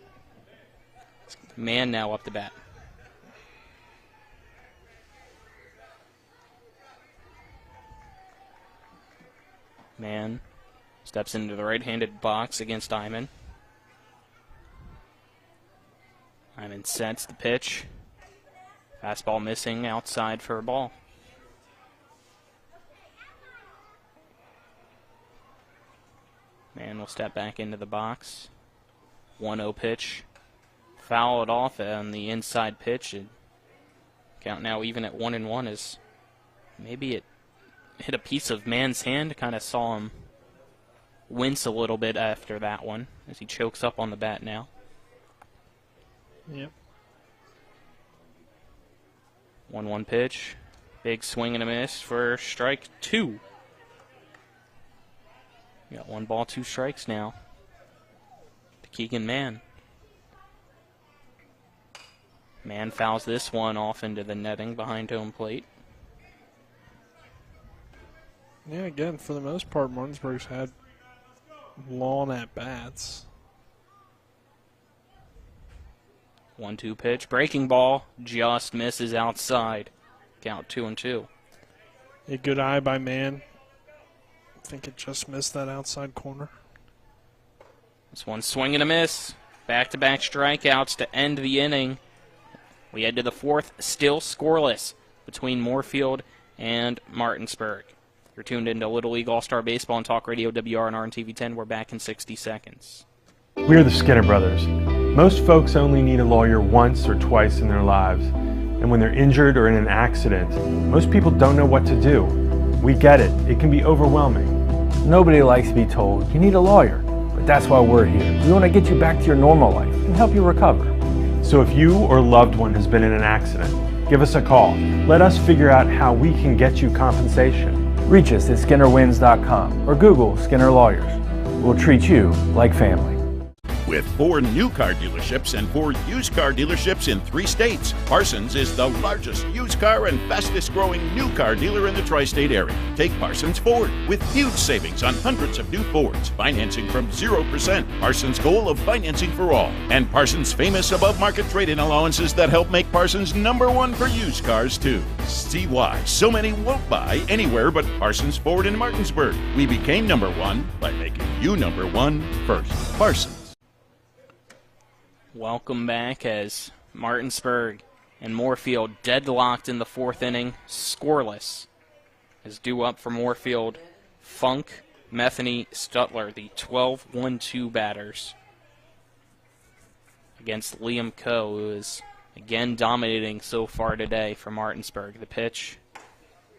Mann now up the bat. Mann steps into the right-handed box against Iman. Iman sets the pitch. Fastball missing outside for a ball. Mann will step back into the box. 1-0 pitch. Fouled off on the inside pitch. And count now even at 1-1 as maybe it hit a piece of Mann's hand. Kind of saw him wince a little bit after that one as he chokes up on the bat now. Yep. 1-1 pitch. Big swing and a miss for strike 2. We got 1 ball, 2 strikes now to Keegan Mann. Mann fouls this one off into the netting behind home plate. Yeah, again, for the most part, Martinsburg's had long at-bats. 1-2 pitch. Breaking ball just misses outside. Count 2-2. A good eye by Mann. I think it just missed that outside corner. This one swing and a miss. Back-to-back strikeouts to end the inning. We head to the 4th, still scoreless between Moorefield and Martinsburg. You're tuned into Little League All-Star Baseball and Talk Radio WRNR and TV10. We're back in 60 seconds. We are the Skinner Brothers. Most folks only need a lawyer once or twice in their lives. And when they're injured or in an accident, most people don't know what to do. We get it. It can be overwhelming. Nobody likes to be told you need a lawyer, but that's why we're here. We want to get you back to your normal life and help you recover. So if you or loved one has been in an accident, give us a call. Let us figure out how we can get you compensation. Reach us at SkinnerWins.com or Google Skinner Lawyers. We'll treat you like family. With 4 new car dealerships and 4 used car dealerships in 3 states, Parsons is the largest used car and fastest growing new car dealer in the tri-state area. Take Parsons Ford with huge savings on hundreds of new Fords, financing from 0%, Parsons' goal of financing for all, and Parsons' famous above-market trade-in allowances that help make Parsons #1 for used cars too. See why so many won't buy anywhere but Parsons Ford in Martinsburg. We became #1 by making you #1 first. Parsons. Welcome back as Martinsburg and Moorefield deadlocked in the 4th inning, scoreless. As due up for Moorefield, Funk, Metheny, Stutler, the 12-1-2 batters, against Liam Coe, who is again dominating so far today for Martinsburg. The pitch,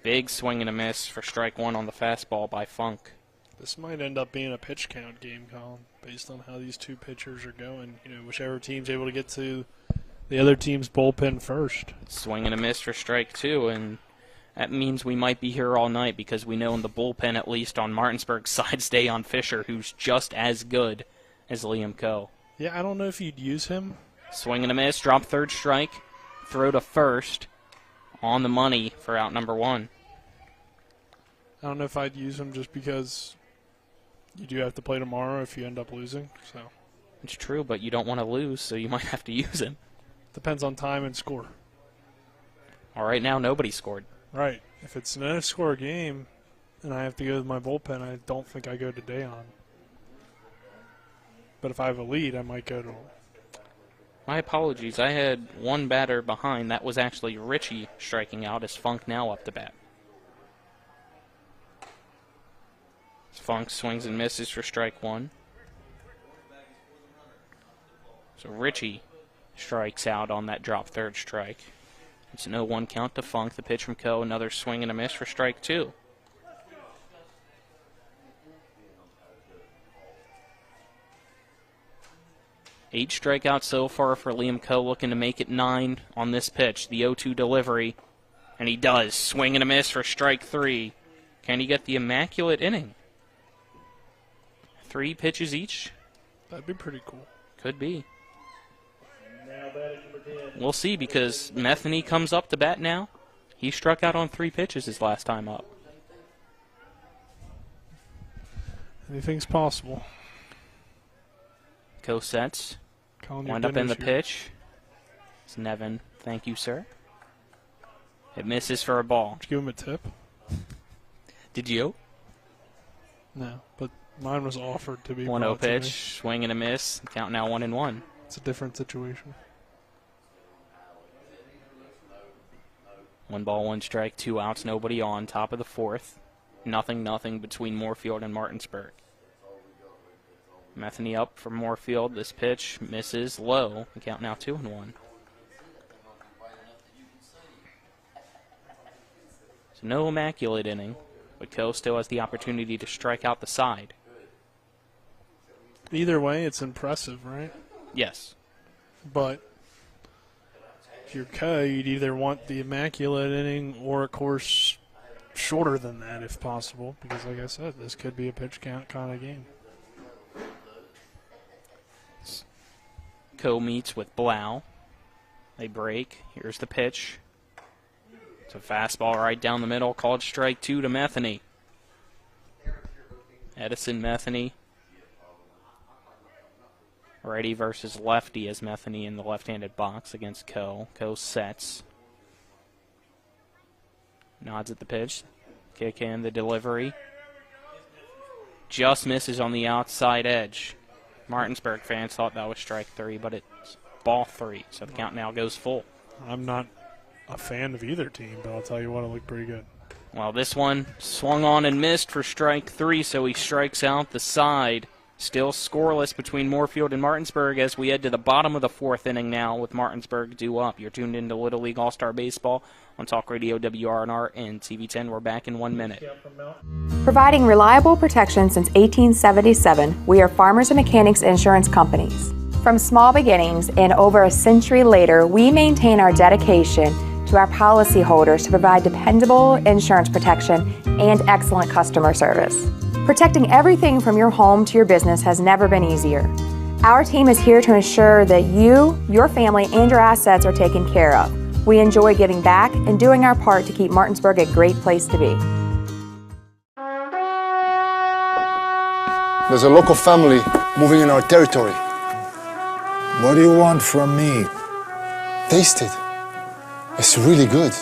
big swing and a miss for strike 1 on the fastball by Funk. This might end up being a pitch count game, Colin, based on how these 2 pitchers are going. You know, whichever team's able to get to the other team's bullpen first. Swing and a miss for strike 2, and that means we might be here all night because we know in the bullpen, at least on Martinsburg's side, stay on Fisher, who's just as good as Liam Coe. Yeah, I don't know if you'd use him. Swing and a miss, drop third strike, throw to first, on the money for out number 1. I don't know if I'd use him just because you do have to play tomorrow if you end up losing. So it's true, but you don't want to lose, so you might have to use him. Depends on time and score. All right, now nobody scored. Right. If it's an score game and I have to go with my bullpen, I don't think I go to Dayon. But if I have a lead, I might go to him. My apologies. I had 1 batter behind. That was actually Richie striking out as Funk now up the bat. Funk swings and misses for strike 1. So Richie strikes out on that drop third strike. It's an 0-1 count to Funk. The pitch from Coe, another swing and a miss for strike 2. Eight strikeouts so far for Liam Coe, looking to make it 9 on this pitch. The 0-2 delivery And he does. Swing and a miss for strike 3. Can he get the immaculate inning? 3 pitches each? That'd be pretty cool. Could be. We'll see, because Metheny comes up to bat now. He struck out on 3 pitches his last time up. Anything's possible. Go sets. Calling Wind up in the pitch. It's Nevin. Thank you, sir. It misses for a ball. Did you give him a tip? Did you? No, but mine was offered to be 1-0 pitch. Swing and a miss. Count now 1-1. It's a different situation. 1 ball, 1 strike, 2 outs, nobody on. Top of the 4th. 0-0 between Moorefield and Martinsburg. Metheny up for Moorefield. This pitch misses low. The count now 2-1. So no immaculate inning, but Coe still has the opportunity to strike out the side. Either way, it's impressive, right? Yes. But if you're Coe, you'd either want the immaculate inning or, of course, shorter than that if possible, because like I said, this could be a pitch count kind of game. Coe meets with Blau. They break. Here's the pitch. It's a fastball right down the middle, called strike 2 to Metheny. Edison Metheny. Righty versus lefty as Metheny in the left-handed box against Coe. Coe sets. Nods at the pitch. Kick in the delivery. Just misses on the outside edge. Martinsburg fans thought that was strike 3, but it's ball 3, so the count now goes full. I'm not a fan of either team, but I'll tell you what, it looked pretty good. Well, this one swung on and missed for strike 3, so he strikes out the side. Still scoreless between Moorefield and Martinsburg as we head to the bottom of the 4th inning now with Martinsburg due up. You're tuned into Little League All-Star Baseball on Talk Radio WRNR and TV10. We're back in 1 minute. Providing reliable protection since 1877, we are Farmers and Mechanics Insurance Companies. From small beginnings and over a century later, we maintain our dedication to our policyholders to provide dependable insurance protection and excellent customer service. Protecting everything from your home to your business has never been easier. Our team is here to ensure that you, your family, and your assets are taken care of. We enjoy giving back and doing our part to keep Martinsburg a great place to be. There's a local family moving in our territory. What do you want from me? Taste it. It's really good.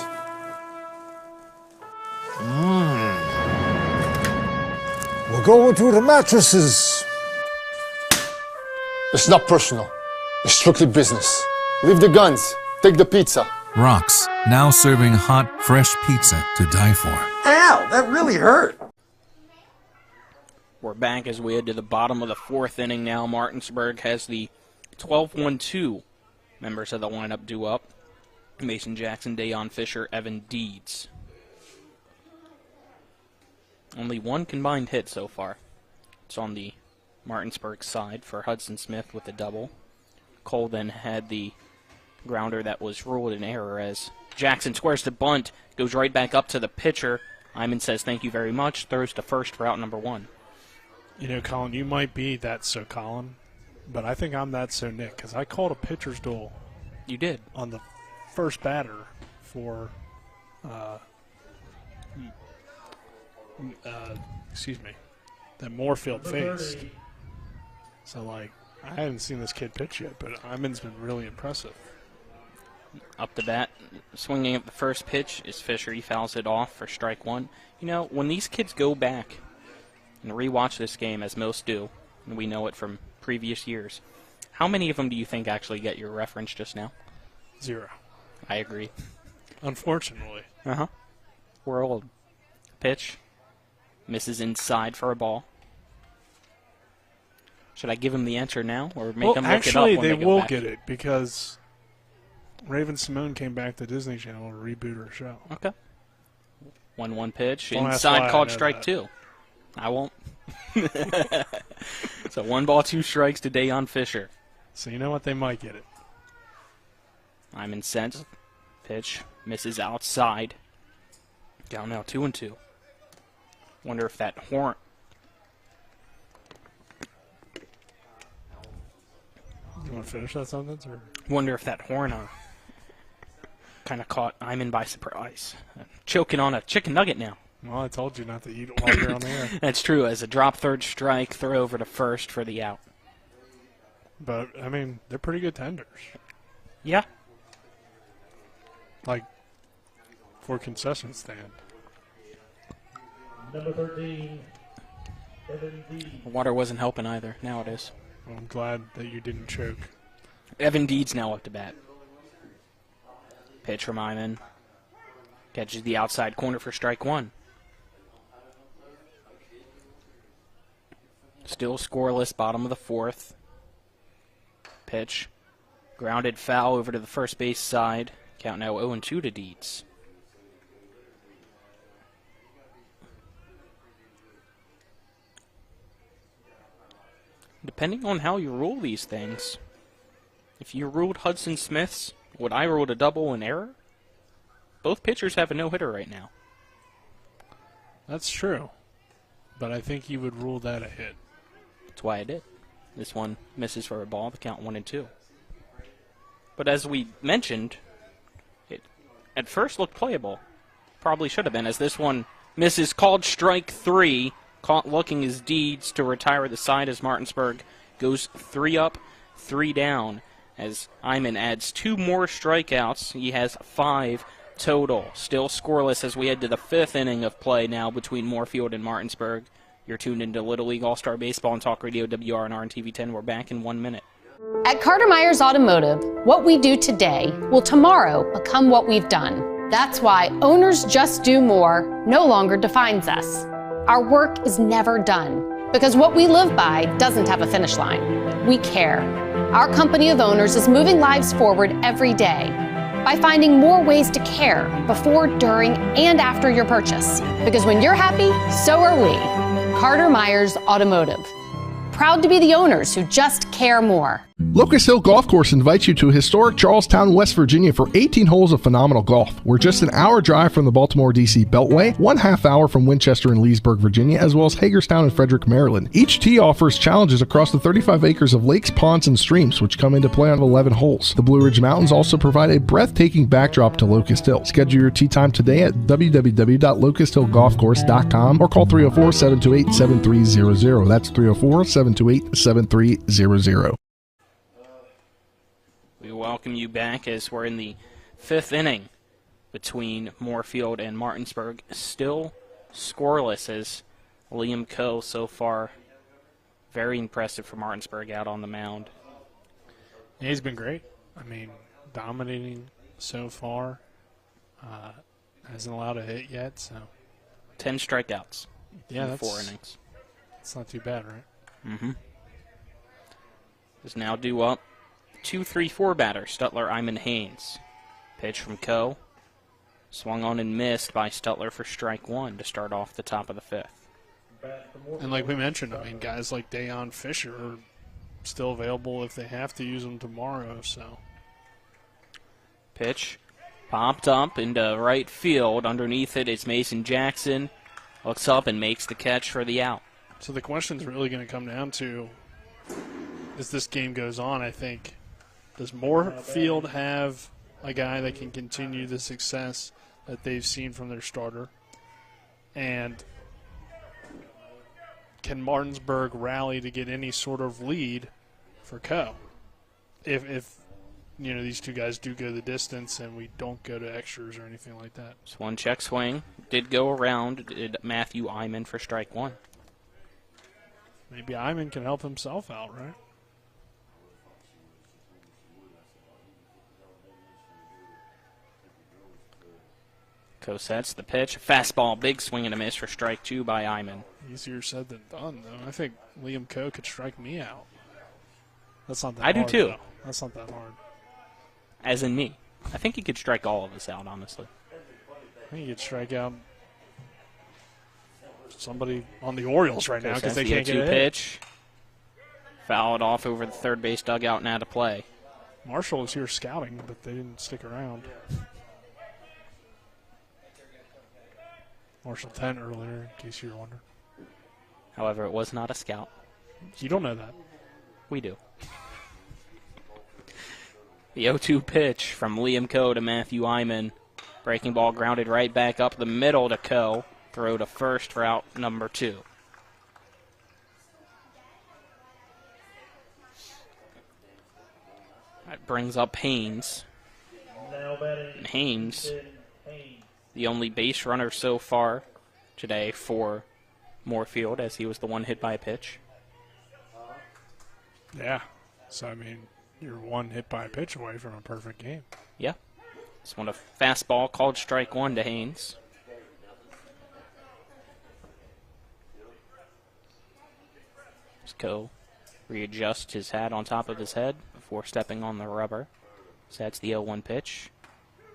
We're going to the mattresses. It's not personal. It's strictly business. Leave the guns. Take the pizza. Rox, now serving hot, fresh pizza to die for. Ow, that really hurt. We're back as we head to the bottom of the 4th inning now. Martinsburg has the 12-1-2 members of the lineup due up. Mason Jackson, Dayon Fisher, Evan Deeds. Only 1 combined hit so far. It's on the Martinsburg side for Hudson Smith with a double. Cole then had the grounder that was ruled an error as Jackson squares the bunt, goes right back up to the pitcher. Hyman says thank you very much, throws to first for out number 1. You know, Colin, you might be that so Colin, but I think I'm that so Nick, because I called a pitcher's duel. You did? On the first batter for, that Moorefield faced. So, like, I haven't seen this kid pitch yet, but Hyman's been really impressive. Up the bat, swinging at the first pitch is Fisher. He fouls it off for strike 1. You know, when these kids go back and rewatch this game, as most do, and we know it from previous years, how many of them do you think actually get your reference just now? 0. I agree. Unfortunately. Uh-huh. We're old. Pitch. Misses inside for a ball. Should I give him the answer now or make him look it up when they go back? Actually, they will get it because Raven Simone came back to Disney Channel to reboot her show. Okay. 1-1 pitch. Don't Inside called strike 2. I won't. So 1 ball, 2 strikes to Dayon Fisher. So you know what? They might get it. I'm incensed. Pitch misses outside. Count now 2-2. Wonder if that horn. You want to finish that sentence? Or? Wonder if that horn kind of caught Iman by surprise. Choking on a chicken nugget now. Well, I told you not to eat it while you're on the air. That's true. As a drop third strike, throw over to first for the out. But, I mean, they're pretty good tenders. Yeah. Like, for concession stand. Number 13, Evan D. Water wasn't helping either. Now it is. Well, I'm glad that you didn't choke. Evan Deed's now up to bat. Pitch from Iman. Catches the outside corner for strike one. Still scoreless, bottom of the fourth. Pitch. Grounded foul over to the first base side. Count now 0-2 to Deeds. Depending on how you rule these things, if you ruled Hudson Smith's, would I ruled a double in error? Both pitchers have a no-hitter right now. That's true. But I think you would rule that a hit. That's why I did. This one misses for a ball, the count 1-2. But as we mentioned, it at first looked playable. Probably should have been, as this one misses, called strike three. Caught looking his Deeds to retire the side as Martinsburg goes 3 up, 3 down. As Iman adds 2 more strikeouts, he has 5 total. Still scoreless as we head to the 5th inning of play now between Moorefield and Martinsburg. You're tuned into Little League All-Star Baseball and Talk Radio WRNR and TV10. We're back in 1 minute. At Carter Myers Automotive, what we do today will tomorrow become what we've done. That's why Owners Just Do More no longer defines us. Our work is never done because what we live by doesn't have a finish line. We care. Our company of owners is moving lives forward every day by finding more ways to care before, during, and after your purchase. Because when you're happy, so are we. Carter Myers Automotive. Proud to be the owners who just care more. Locust Hill Golf Course invites you to historic Charlestown, West Virginia for 18 holes of phenomenal golf. We're just an hour drive from the Baltimore-D.C. Beltway, 1/2 hour from Winchester and Leesburg, Virginia, as well as Hagerstown and Frederick, Maryland. Each tee offers challenges across the 35 acres of lakes, ponds, and streams, which come into play on 11 holes. The Blue Ridge Mountains also provide a breathtaking backdrop to Locust Hill. Schedule your tee time today at www.locusthillgolfcourse.com or call 304-728-7300. That's 304-728-7300. We welcome you back as we're in the 5th inning between Moorefield and Martinsburg. Still scoreless as Liam Coe so far. Very impressive for Martinsburg out on the mound. Yeah, he's been great. I mean, dominating so far. Hasn't allowed a hit yet, so. 10 strikeouts in 4 innings. It's not too bad, right? Mm-hmm. Is now due up. 2-3-4 batter, Stutler, Iman, Haynes. Pitch from Coe. Swung on and missed by Stutler for strike one to start off the top of the 5th. And like we mentioned, I mean, guys like Dayon Fisher are still available if they have to use them tomorrow, so. Pitch popped up into right field. Underneath it is Mason Jackson. Looks up and makes the catch for the out. So the question's really going to come down to, as this game goes on, I think, does Moorefield have a guy that can continue the success that they've seen from their starter? And can Martinsburg rally to get any sort of lead for Coe? If you know, these two guys do go the distance and we don't go to extras or anything like that. Just one check swing. Did go around. Did Matthew Iman for strike one. Maybe Iman can help himself out, right? Coe sets the pitch. Fastball, big swing and a miss for strike two by Iman. Easier said than done, though. I think Liam Coe could strike me out. That's not that I hard. do too. Though. That's not that hard. As in me. I think he could strike all of us out, honestly. I think he could strike out somebody on the Orioles right now because they can't get a pitch. Foul it off over the third base dugout and out of play. Marshall was here scouting, but they didn't stick around. Marshall 10 earlier, in case you were wondering. However, it was not a scout. You don't know that. We do. The 0-2 pitch from Liam Coe to Matthew Iman. Breaking ball grounded right back up the middle to Coe. Throw to first for out number 2. That brings up Haynes. And Haynes, the only base runner so far today for Moorefield, as he was the one hit by a pitch. Yeah. So, I mean, you're one hit by a pitch away from a perfect game. Yeah. This one a fastball called strike 1 to Haynes. Coe readjusts his hat on top of his head before stepping on the rubber. So that's the 0-1 pitch.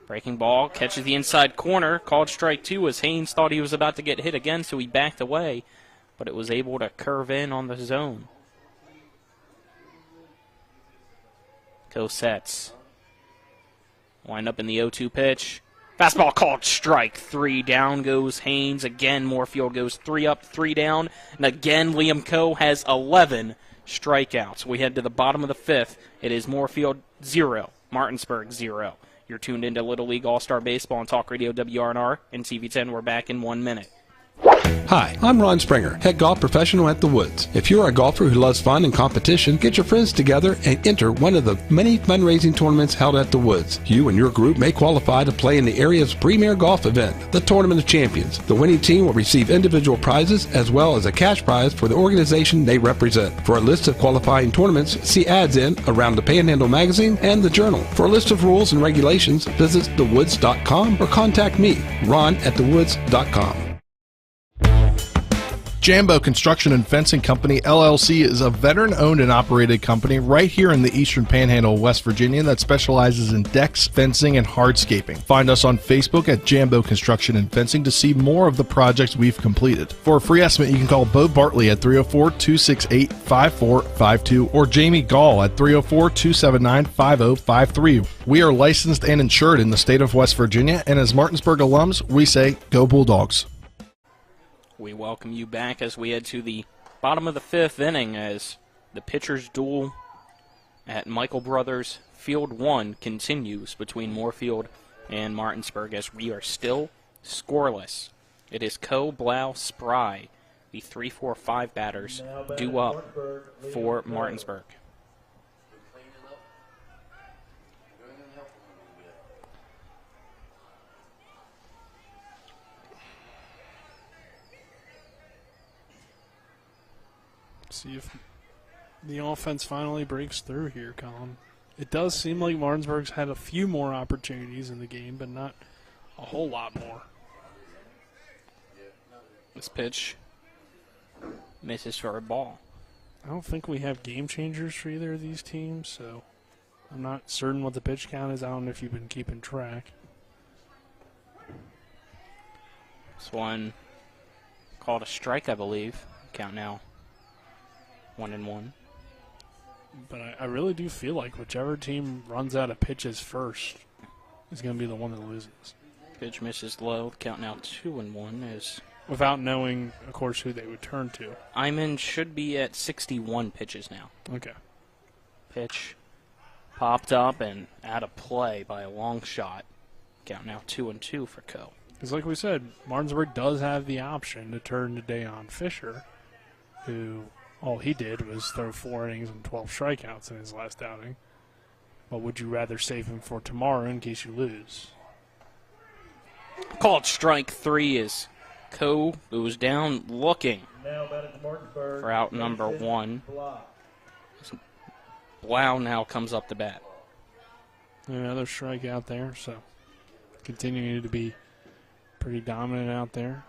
Breaking ball, catches the inside corner, called strike 2 as Haynes thought he was about to get hit again, so he backed away, but it was able to curve in on the zone. Coe sets. Wind up in the 0-2 pitch. Fastball called strike 3. Down goes Haynes. Again, Moorefield goes 3 up, 3 down. And again, Liam Coe has 11 strikeouts. We head to the bottom of the 5th. It is Moorefield 0, Martinsburg 0. You're tuned into Little League All-Star Baseball on Talk Radio WRNR and TV10. We're back in 1 minute. Hi, I'm Ron Springer, head golf professional at The Woods. If you're a golfer who loves fun and competition, get your friends together and enter one of the many fundraising tournaments held at The Woods. You and your group may qualify to play in the area's premier golf event, the Tournament of Champions. The winning team will receive individual prizes as well as a cash prize for the organization they represent. For a list of qualifying tournaments, see ads in Around the Panhandle magazine and the Journal. For a list of rules and regulations, visit thewoods.com or contact me, Ron, at thewoods.com. Jambo Construction and Fencing Company, LLC is a veteran-owned and operated company right here in the Eastern Panhandle of West Virginia that specializes in decks, fencing, and hardscaping. Find us on Facebook at Jambo Construction and Fencing to see more of the projects we've completed. For a free estimate, you can call Bo Bartley at 304-268-5452 or Jamie Gall at 304-279-5053. We are licensed and insured in the state of West Virginia, and as Martinsburg alums, we say, go Bulldogs. We welcome you back as we head to the bottom of the 5th inning as the pitcher's duel at Michael Brothers Field 1 continues between Moorefield and Martinsburg as we are still scoreless. It is Coe, Blau, Spry, the 3-4-5 batters due up for Martinsburg. See if the offense finally breaks through here, Colin. It does seem like Martinsburg's had a few more opportunities in the game, but not a whole lot more. This pitch misses for a ball. I don't think we have game changers for either of these teams, so I'm not certain what the pitch count is. I don't know if you've been keeping track. This one called a strike, I believe. Count now 1-1. But I really do feel like whichever team runs out of pitches first is going to be the one that loses. Pitch misses low. Count now 2-1 is. Without knowing, of course, who they would turn to. Iman should be at 61 pitches now. Okay. Pitch popped up and out of play by a long shot. Count now 2-2 for Coe. Because like we said, Martinsburg does have the option to turn to Dayon Fisher, who all he did was throw 4 innings and 12 strikeouts in his last outing. But would you rather save him for tomorrow in case you lose? Called strike 3 is Coe, who was down looking for out number 1. Blau now comes up to bat. Another strikeout there, so continuing to be pretty dominant out there.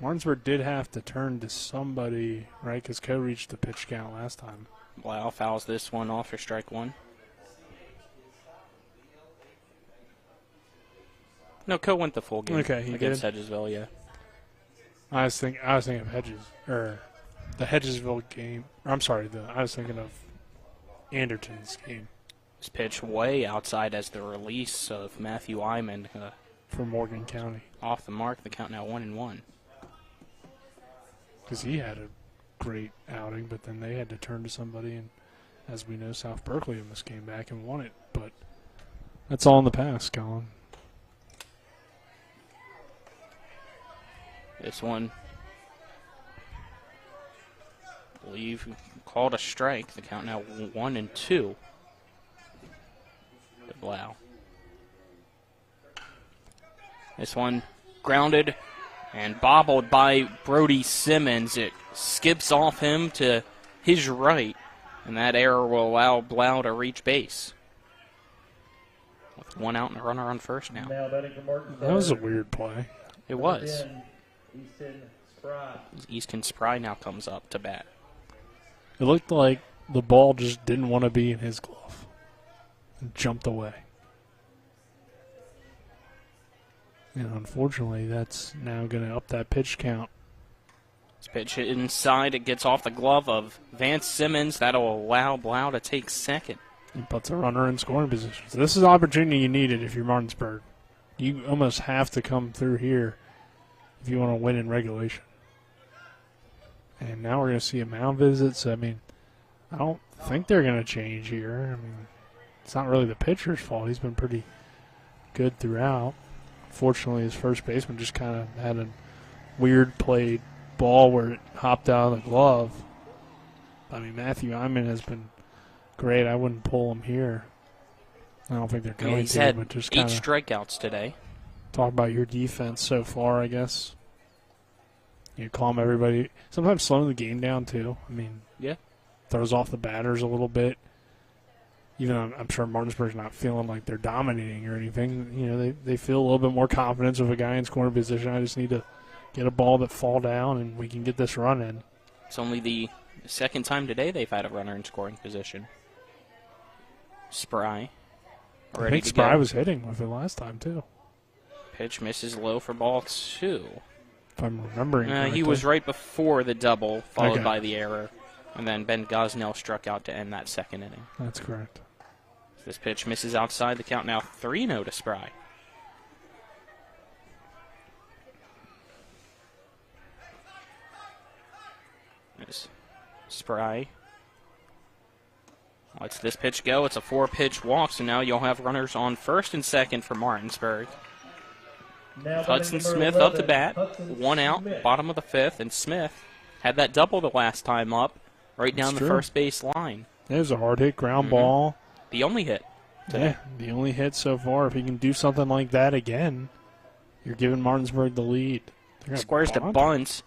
Martinsburg did have to turn to somebody, right, because Coe reached the pitch count last time. Blau fouls this one off for strike 1. No, Coe went the full game. Okay, he against did. Hedgesville, yeah. I was thinking of the Hedgesville game. I was thinking of Anderton's game. This pitch way outside as the release of Matthew Iman. For Morgan County. Off the mark, the count now 1-1. Because he had a great outing, but then they had to turn to somebody, and as we know, South Berkeley almost came back and won it. But that's all in the past, Colin. This one, I believe, called a strike. The count now 1-2 to Blau. This one grounded and bobbled by Brody Simmons. It skips off him to his right, and that error will allow Blau to reach base. With one out and a runner on first now. That was a weird play. It was. Easton Spry now comes up to bat. It looked like the ball just didn't want to be in his glove and jumped away. And unfortunately, that's now going to up that pitch count. This pitch inside, it gets off the glove of Vance Simmons. That'll allow Blau to take second. He puts a runner in scoring position. So this is an opportunity you needed if you're Martinsburg. You almost have to come through here if you want to win in regulation. And now we're going to see a mound visit. So, I mean, I don't think they're going to change here. I mean, it's not really the pitcher's fault. He's been pretty good throughout. Fortunately, his first baseman just kind of had a weird played ball where it hopped out of the glove. I mean, Matthew Iman has been great. I wouldn't pull him here. I don't think they're going he's to. had but just 8 strikeouts today. Talk about your defense so far, I guess. You calm everybody. Sometimes slowing the game down, too. I mean, yeah, throws off the batters a little bit. Even though I'm sure Martinsburg's not feeling like they're dominating or anything. You know, they feel a little bit more confidence with a guy in scoring position. I just need to get a ball that fall down, and we can get this run in. It's only the second time today they've had a runner in scoring position. Spry. I think Spry was hitting with it last time, too. Pitch misses low for ball 2. If I'm remembering correctly. He was right before the double, followed by the error. And then Ben Gosnell struck out to end that second inning. That's correct. This pitch misses outside. The count now 3-0 to Spry. There's Spry. Lets this pitch go. It's a 4-pitch walk, so now you'll have runners on first and second for Martinsburg. Hudson Smith up to bat. 1 out, bottom of the 5th, and Smith had that double the last time up, right down the first base line. It was a hard hit ground ball. The only hit today. Yeah, the only hit so far. If he can do something like that again, you're giving Martinsburg the lead. Squares to bunt.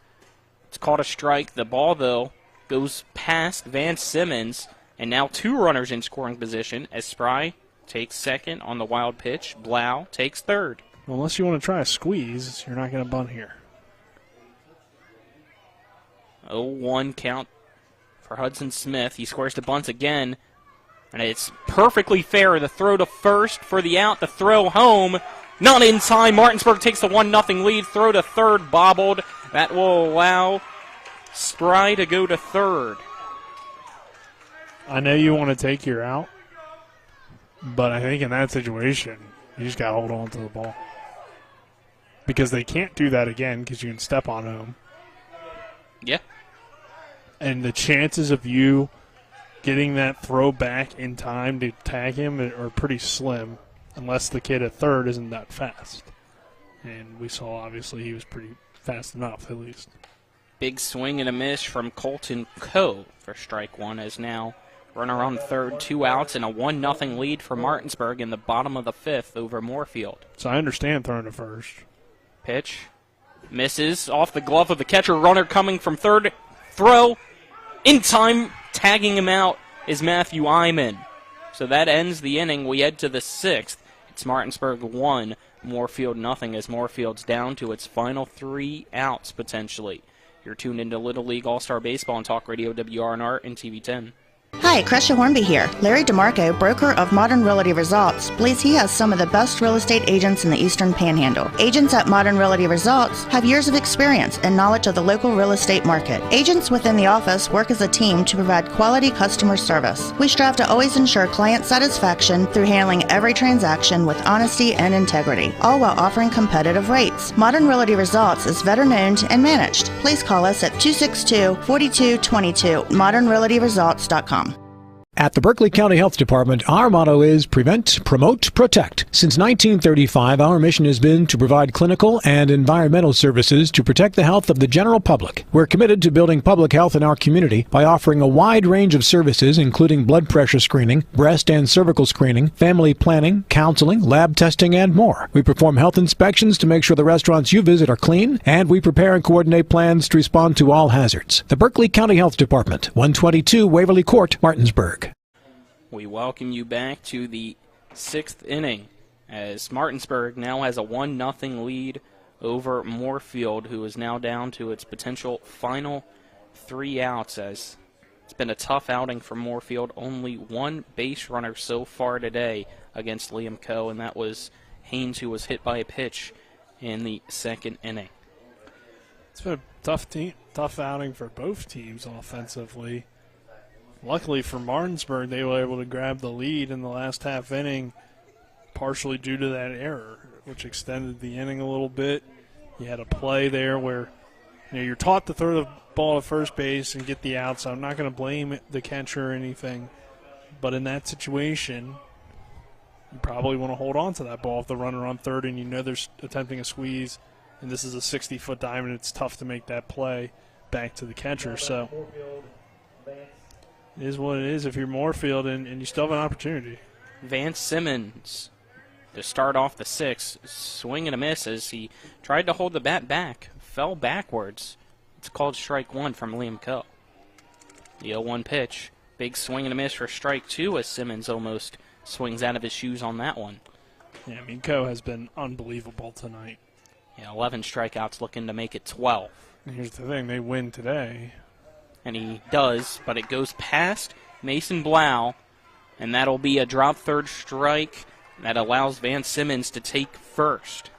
It's called a strike. The ball, though, goes past Vance Simmons, and now 2 runners in scoring position as Spry takes second on the wild pitch. Blau takes third. Well, unless you want to try a squeeze, you're not going to bunt here. 0-1 count for Hudson Smith. He squares to bunt again, and it's perfectly fair. The throw to first for the out. The throw home, not in time. Martinsburg takes the 1-0 lead. Throw to third, bobbled. That will allow Spry to go to third. I know you want to take your out, but I think in that situation, you just got to hold on to the ball. Because they can't do that again because you can step on them. Yeah. And the chances of you getting that throw back in time to tag him are pretty slim unless the kid at third isn't that fast. And we saw, obviously, he was pretty fast enough, at least. Big swing and a miss from Colton Coe for strike 1 as now runner on third, 2 outs, and a 1-0 lead for Martinsburg in the bottom of the 5th over Moorefield. So I understand throwing to first. Pitch misses off the glove of the catcher. Runner coming from third. Throw in time. Tagging him out is Matthew Iman. So that ends the inning. We head to the 6th. It's Martinsburg 1, Moorefield nothing, as Moorefield's down to its final 3 outs potentially. You're tuned into Little League All-Star Baseball on Talk Radio WRNR and TV 10. Hi, Crescia Hornby here. Larry DeMarco, broker of Modern Realty Results, believes he has some of the best real estate agents in the Eastern Panhandle. Agents at Modern Realty Results have years of experience and knowledge of the local real estate market. Agents within the office work as a team to provide quality customer service. We strive to always ensure client satisfaction through handling every transaction with honesty and integrity, all while offering competitive rates. Modern Realty Results is veteran-owned and managed. Please call us at 262-4222, modernrealtyresults.com. At the Berkeley County Health Department, our motto is Prevent, Promote, Protect. Since 1935, our mission has been to provide clinical and environmental services to protect the health of the general public. We're committed to building public health in our community by offering a wide range of services, including blood pressure screening, breast and cervical screening, family planning, counseling, lab testing, and more. We perform health inspections to make sure the restaurants you visit are clean, and we prepare and coordinate plans to respond to all hazards. The Berkeley County Health Department, 122 Waverly Court, Martinsburg. We welcome you back to the 6th inning as Martinsburg now has a 1-0 lead over Moorefield, who is now down to its potential final 3 outs, as it's been a tough outing for Moorefield. Only one base runner so far today against Liam Coe, and that was Haynes, who was hit by a pitch in the 2nd inning. It's been a tough outing for both teams offensively. Luckily for Martinsburg, they were able to grab the lead in the last half inning, partially due to that error, which extended the inning a little bit. You had a play there where you're taught to throw the ball to first base and get the out, so I'm not going to blame the catcher or anything. But in that situation, you probably want to hold on to that ball if the runner on third and you know they're attempting a squeeze, and this is a 60-foot diamond. It's tough to make that play back to the catcher. So it is what it is if you're Moorefield and you still have an opportunity. Vance Simmons to start off the 6th, swing and a miss as he tried to hold the bat back, fell backwards. It's called strike 1 from Liam Coe. The 0-1 pitch, big swing and a miss for strike 2 as Simmons almost swings out of his shoes on that one. Yeah, Coe has been unbelievable tonight. Yeah, 11 strikeouts, looking to make it 12. And here's the thing, they win today. And he does, but it goes past Mason Blau, and that'll be a drop third strike that allows Vance Simmons to take first.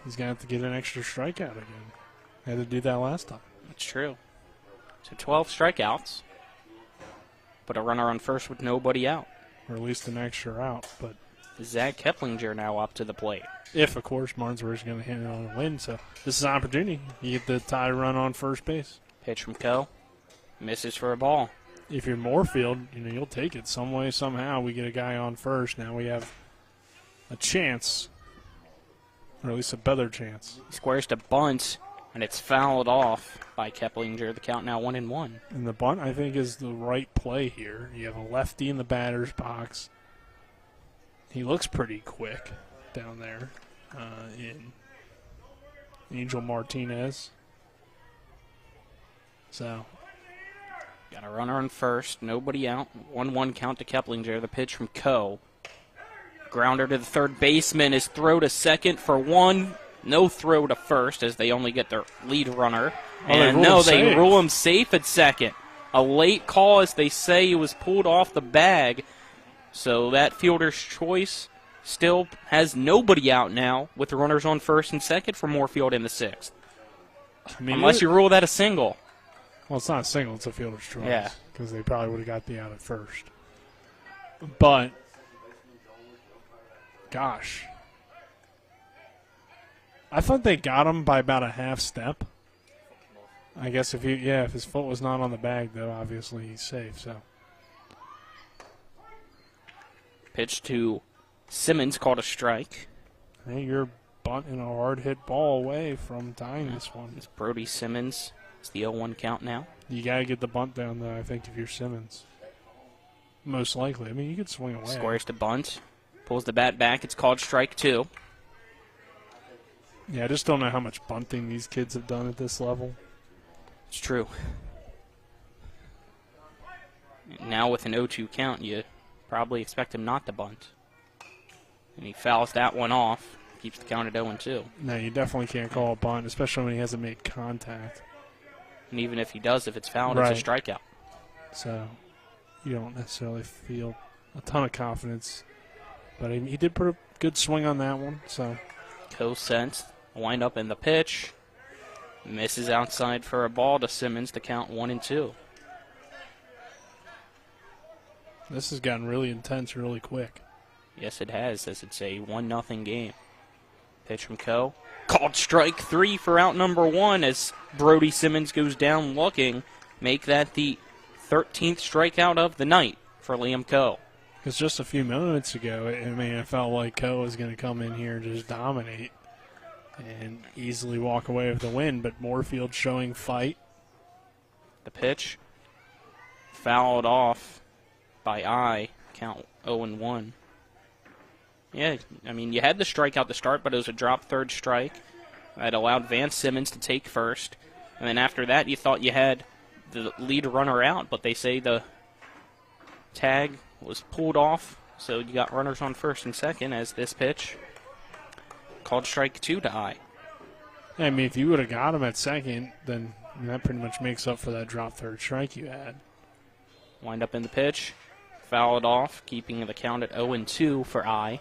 He's going to have to get an extra strikeout again. Had to do that last time. That's true. So 12 strikeouts, but a runner on first with nobody out. Or at least an extra out. But Zach Keplinger now up to the plate. If, of course, Martinsburg is going to hit it on a win. So this is an opportunity. You get the tie run on first base. Pitch from Coe. Misses for a ball. If you're Moorefield, you'll take it some way, somehow. We get a guy on first. Now we have a chance, or at least a better chance. He squares to bunt, and it's fouled off by Keplinger. The count now 1-1. And the bunt, I think, is the right play here. You have a lefty in the batter's box. He looks pretty quick down there in Angel Martinez. So, got a runner on first, nobody out. 1-1 count to Keplinger. The pitch from Coe. Grounder to the third baseman. His throw to second for one. No throw to first as they only get their lead runner. And they rule him safe at second. A late call, as they say, he was pulled off the bag. So that fielder's choice still has nobody out now with the runners on first and second for Moorefield in the 6th. Unless you rule that a single. Well, it's not a single, it's a fielder's choice. Yeah. Because they probably would have got the out at first. But, gosh. I thought they got him by about a half step. I guess if his foot was not on the bag, though, obviously he's safe. So, pitch to Simmons, called a strike. Hey, you're bunting a hard hit ball away from tying this one. It's Brody Simmons. It's the 0-1 count now. You got to get the bunt down, though, I think, if you're Simmons. Most likely. You could swing away. Squares to bunt. Pulls the bat back. It's called strike 2. Yeah, I just don't know how much bunting these kids have done at this level. It's true. Now with an 0-2 count, you probably expect him not to bunt. And he fouls that one off. Keeps the count at 0-2. No, you definitely can't call a bunt, especially when he hasn't made contact. And even if he does, if it's fouled, right. It's a strikeout. so you don't necessarily feel a ton of confidence. But he did put a good swing on that one. So Co-sense, wind up in the pitch. Misses outside for a ball to Simmons to count 1-2. This has gotten really intense really quick. Yes, it has, as it's a 1-0 game. Pitch from Co. Called strike 3 for out number 1 as Brody Simmons goes down looking. Make that the 13th strikeout of the night for Liam Co. Because just a few moments ago, I felt like Co was going to come in here and just dominate and easily walk away with the win, but Moorefield showing fight. The pitch fouled off by I, count 0-1. Yeah, you had the strikeout to start, but it was a drop third strike that allowed Vance Simmons to take first. And then after that, you thought you had the lead runner out, but they say the tag was pulled off, so you got runners on first and second as this pitch called strike 2 to I. If you would have got him at second, then that pretty much makes up for that drop third strike you had. Wind up in the pitch, fouled off, keeping the count at 0-2 for I.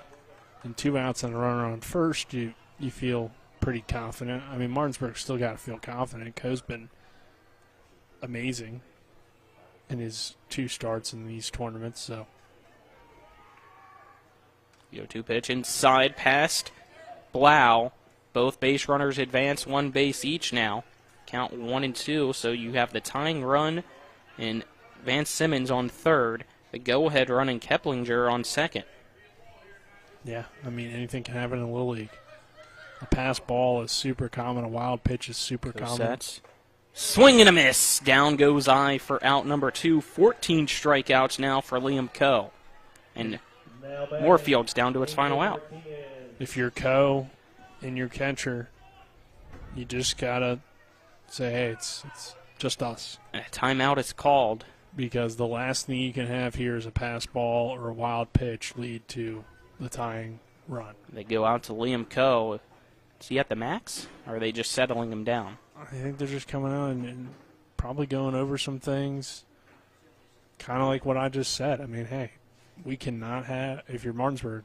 And 2 outs and a runner on first, you feel pretty confident. Martinsburg still got to feel confident. Co's been amazing in his 2 starts in these tournaments. So, 0-2 pitch inside, past Blau. Both base runners advance 1 base each now. Count 1-2, so you have the tying run in Vance Simmons on third, the go-ahead run in Keplinger on second. Yeah, anything can happen in Little League. A pass ball is super common. A wild pitch is super common. Sets. Swing and a miss. Down goes I for out number 2. 14 strikeouts now for Liam Co. And Moorefield's down to its final out. If you're Co and your catcher, you just got to say, hey, it's just us. And a timeout is called. Because the last thing you can have here is a pass ball or a wild pitch lead to the tying run. They go out to Liam Co. Is he at the max, or are they just settling him down? I think they're just coming out and probably going over some things, kind of like what I just said. Hey, we cannot have, if you're Martinsburg,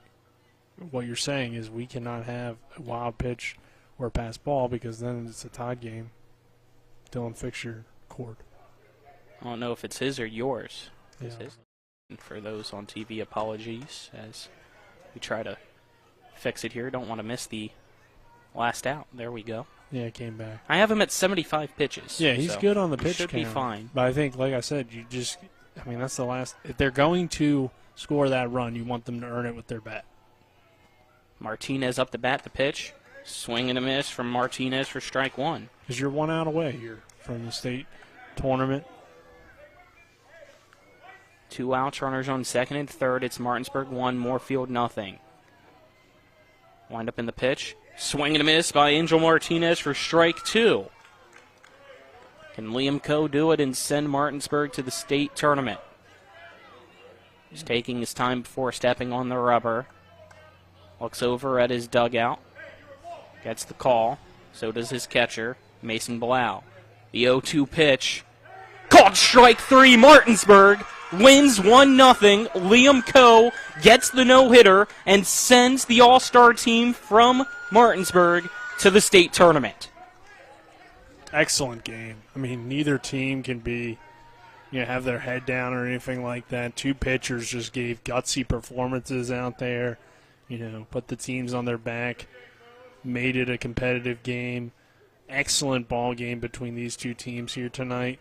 what you're saying is we cannot have a wild pitch or a pass ball because then it's a tied game. Dylan, fix your cord. I don't know if it's his or yours. Yeah. It's his. And for those on TV, apologies as we try to fix it here. Don't want to miss the last out. There we go. Yeah, it came back. I have him at 75 pitches. Yeah, he's good on the pitch should count. Be fine. But I think, like I said, that's the last. If they're going to score that run, you want them to earn it with their bat. Martinez up the bat, the pitch. Swing and a miss from Martinez for strike 1. Because you're 1 out away here from the state tournament. 2 outs, runners on second and third. It's Martinsburg 1, Moorefield nothing. Wind up in the pitch. Swing and a miss by Angel Martinez for strike 2. Can Liam Co. do it and send Martinsburg to the state tournament? He's taking his time before stepping on the rubber. Looks over at his dugout. Gets the call. So does his catcher, Mason Blau. The 0-2 pitch. Called strike 3, Martinsburg. Wins 1-0. Liam Co. gets the no-hitter and sends the all-star team from Martinsburg to the state tournament. Excellent game. Neither team can be, have their head down or anything like that. 2 pitchers just gave gutsy performances out there, put the teams on their back, made it a competitive game. Excellent ball game between these 2 teams here tonight.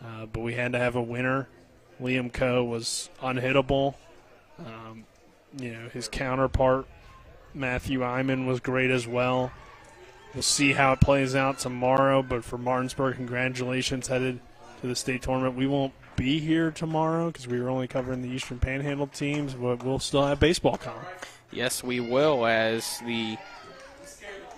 But we had to have a winner. Liam Co. was unhittable. His counterpart, Matthew Iman, was great as well. We'll see how it plays out tomorrow, but for Martinsburg, congratulations headed to the state tournament. We won't be here tomorrow because we were only covering the Eastern Panhandle teams, but we'll still have baseball coming. Yes, we will, as the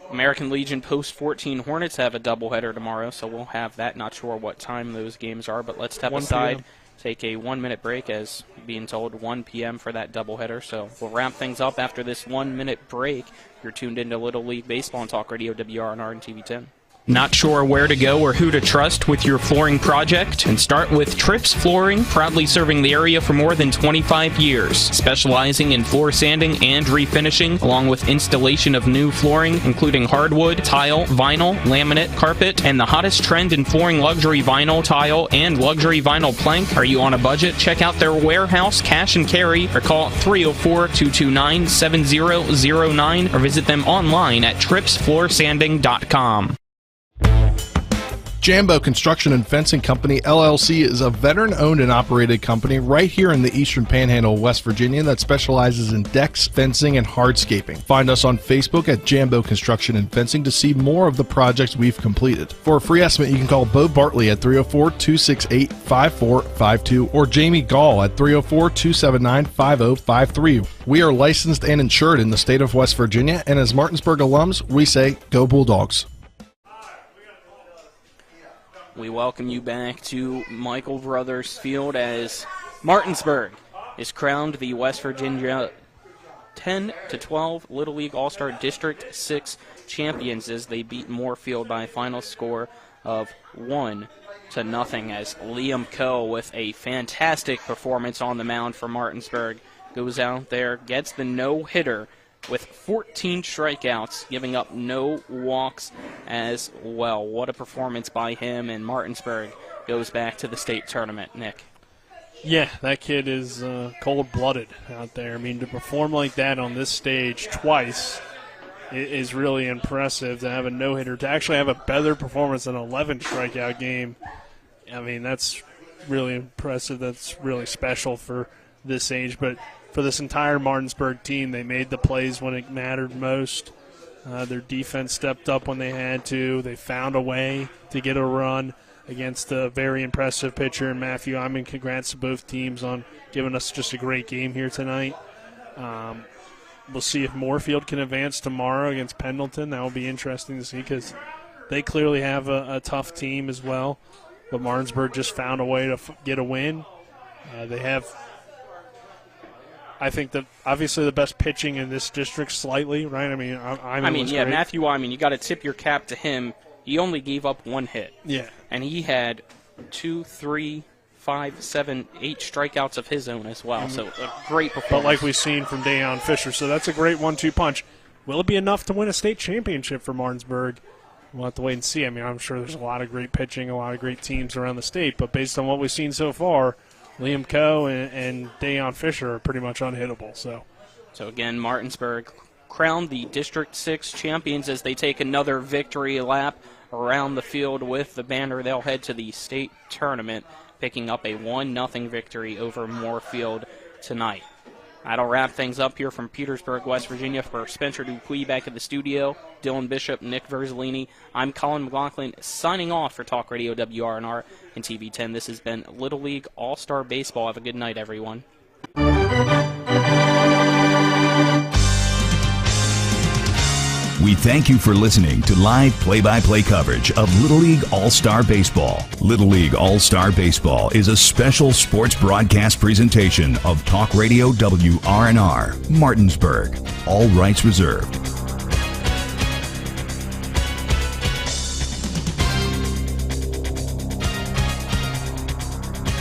American Legion Post-14 Hornets have a doubleheader tomorrow, so we'll have that. Not sure what time those games are, but let's step aside, take a 1-minute break, as being told 1 p.m. for that doubleheader. So we'll wrap things up after this 1-minute break. You're tuned into Little League Baseball on Talk Radio WRNR and TV 10. Not sure where to go or who to trust with your flooring project? And start with Trips Flooring, proudly serving the area for more than 25 years, specializing in floor sanding and refinishing, along with installation of new flooring, including hardwood, tile, vinyl, laminate, carpet, and the hottest trend in flooring, luxury vinyl, tile, and luxury vinyl plank. Are you on a budget? Check out their warehouse, cash and carry, or call 304-229-7009, or visit them online at tripsfloorsanding.com. Jambo Construction and Fencing Company, LLC is a veteran-owned and operated company right here in the Eastern Panhandle, West Virginia that specializes in decks, fencing, and hardscaping. Find us on Facebook at Jambo Construction and Fencing to see more of the projects we've completed. For a free estimate, you can call Bo Bartley at 304-268-5452 or Jamie Gall at 304-279-5053. We are licensed and insured in the state of West Virginia, and as Martinsburg alums, we say, go Bulldogs. We welcome you back to Michael Brothers Field as Martinsburg is crowned the West Virginia 10-12 Little League All-Star District 6 champions as they beat Moorefield by a final score of 1-0 as Liam Coe with a fantastic performance on the mound for Martinsburg goes out there, gets the no-hitter with 14 strikeouts, giving up no walks as well. What a performance by him, and Martinsburg goes back to the state tournament. Nick. Yeah, that kid is cold-blooded out there. I mean, to perform like that on this stage twice is really impressive. To have a no-hitter, to actually have a better performance than an 11-strikeout game, I mean, that's really impressive. That's really special for this age, but for this entire Martinsburg team, they made the plays when it mattered most. Their defense stepped up when they had to. They found a way to get a run against a very impressive pitcher in Matthew. I mean, congrats to both teams on giving us just a great game here tonight. We'll see if Moorefield can advance tomorrow against Pendleton. That will be interesting to see because they clearly have a tough team as well. But Martinsburg just found a way to get a win. They have, I think, that obviously the best pitching in this district slightly, right? I mean, great. Matthew Wyman, you got to tip your cap to him. He only gave up one hit. Yeah. And he had 2, 3, 5, 7, 8 strikeouts of his own as well. So a great performance. But like we've seen from Dayon Fisher, so that's a great 1-2 punch. Will it be enough to win a state championship for Martinsburg? We'll have to wait and see. I mean, I'm sure there's a lot of great pitching, a lot of great teams around the state, but based on what we've seen so far, Liam Coe and Dayon Fisher are pretty much unhittable. So again, Martinsburg crowned the District 6 champions as they take another victory lap around the field with the banner. They'll head to the state tournament, picking up a 1-0 victory over Moorefield tonight. That'll wrap things up here from Petersburg, West Virginia. For Spencer Dupuis back at the studio, Dylan Bishop, Nick Verzolini, I'm Colin McLaughlin signing off for Talk Radio WRNR and TV10. This has been Little League All-Star Baseball. Have a good night, everyone. We thank you for listening to live play-by-play coverage of Little League All-Star Baseball. Little League All-Star Baseball is a special sports broadcast presentation of Talk Radio WRNR, Martinsburg. All rights reserved.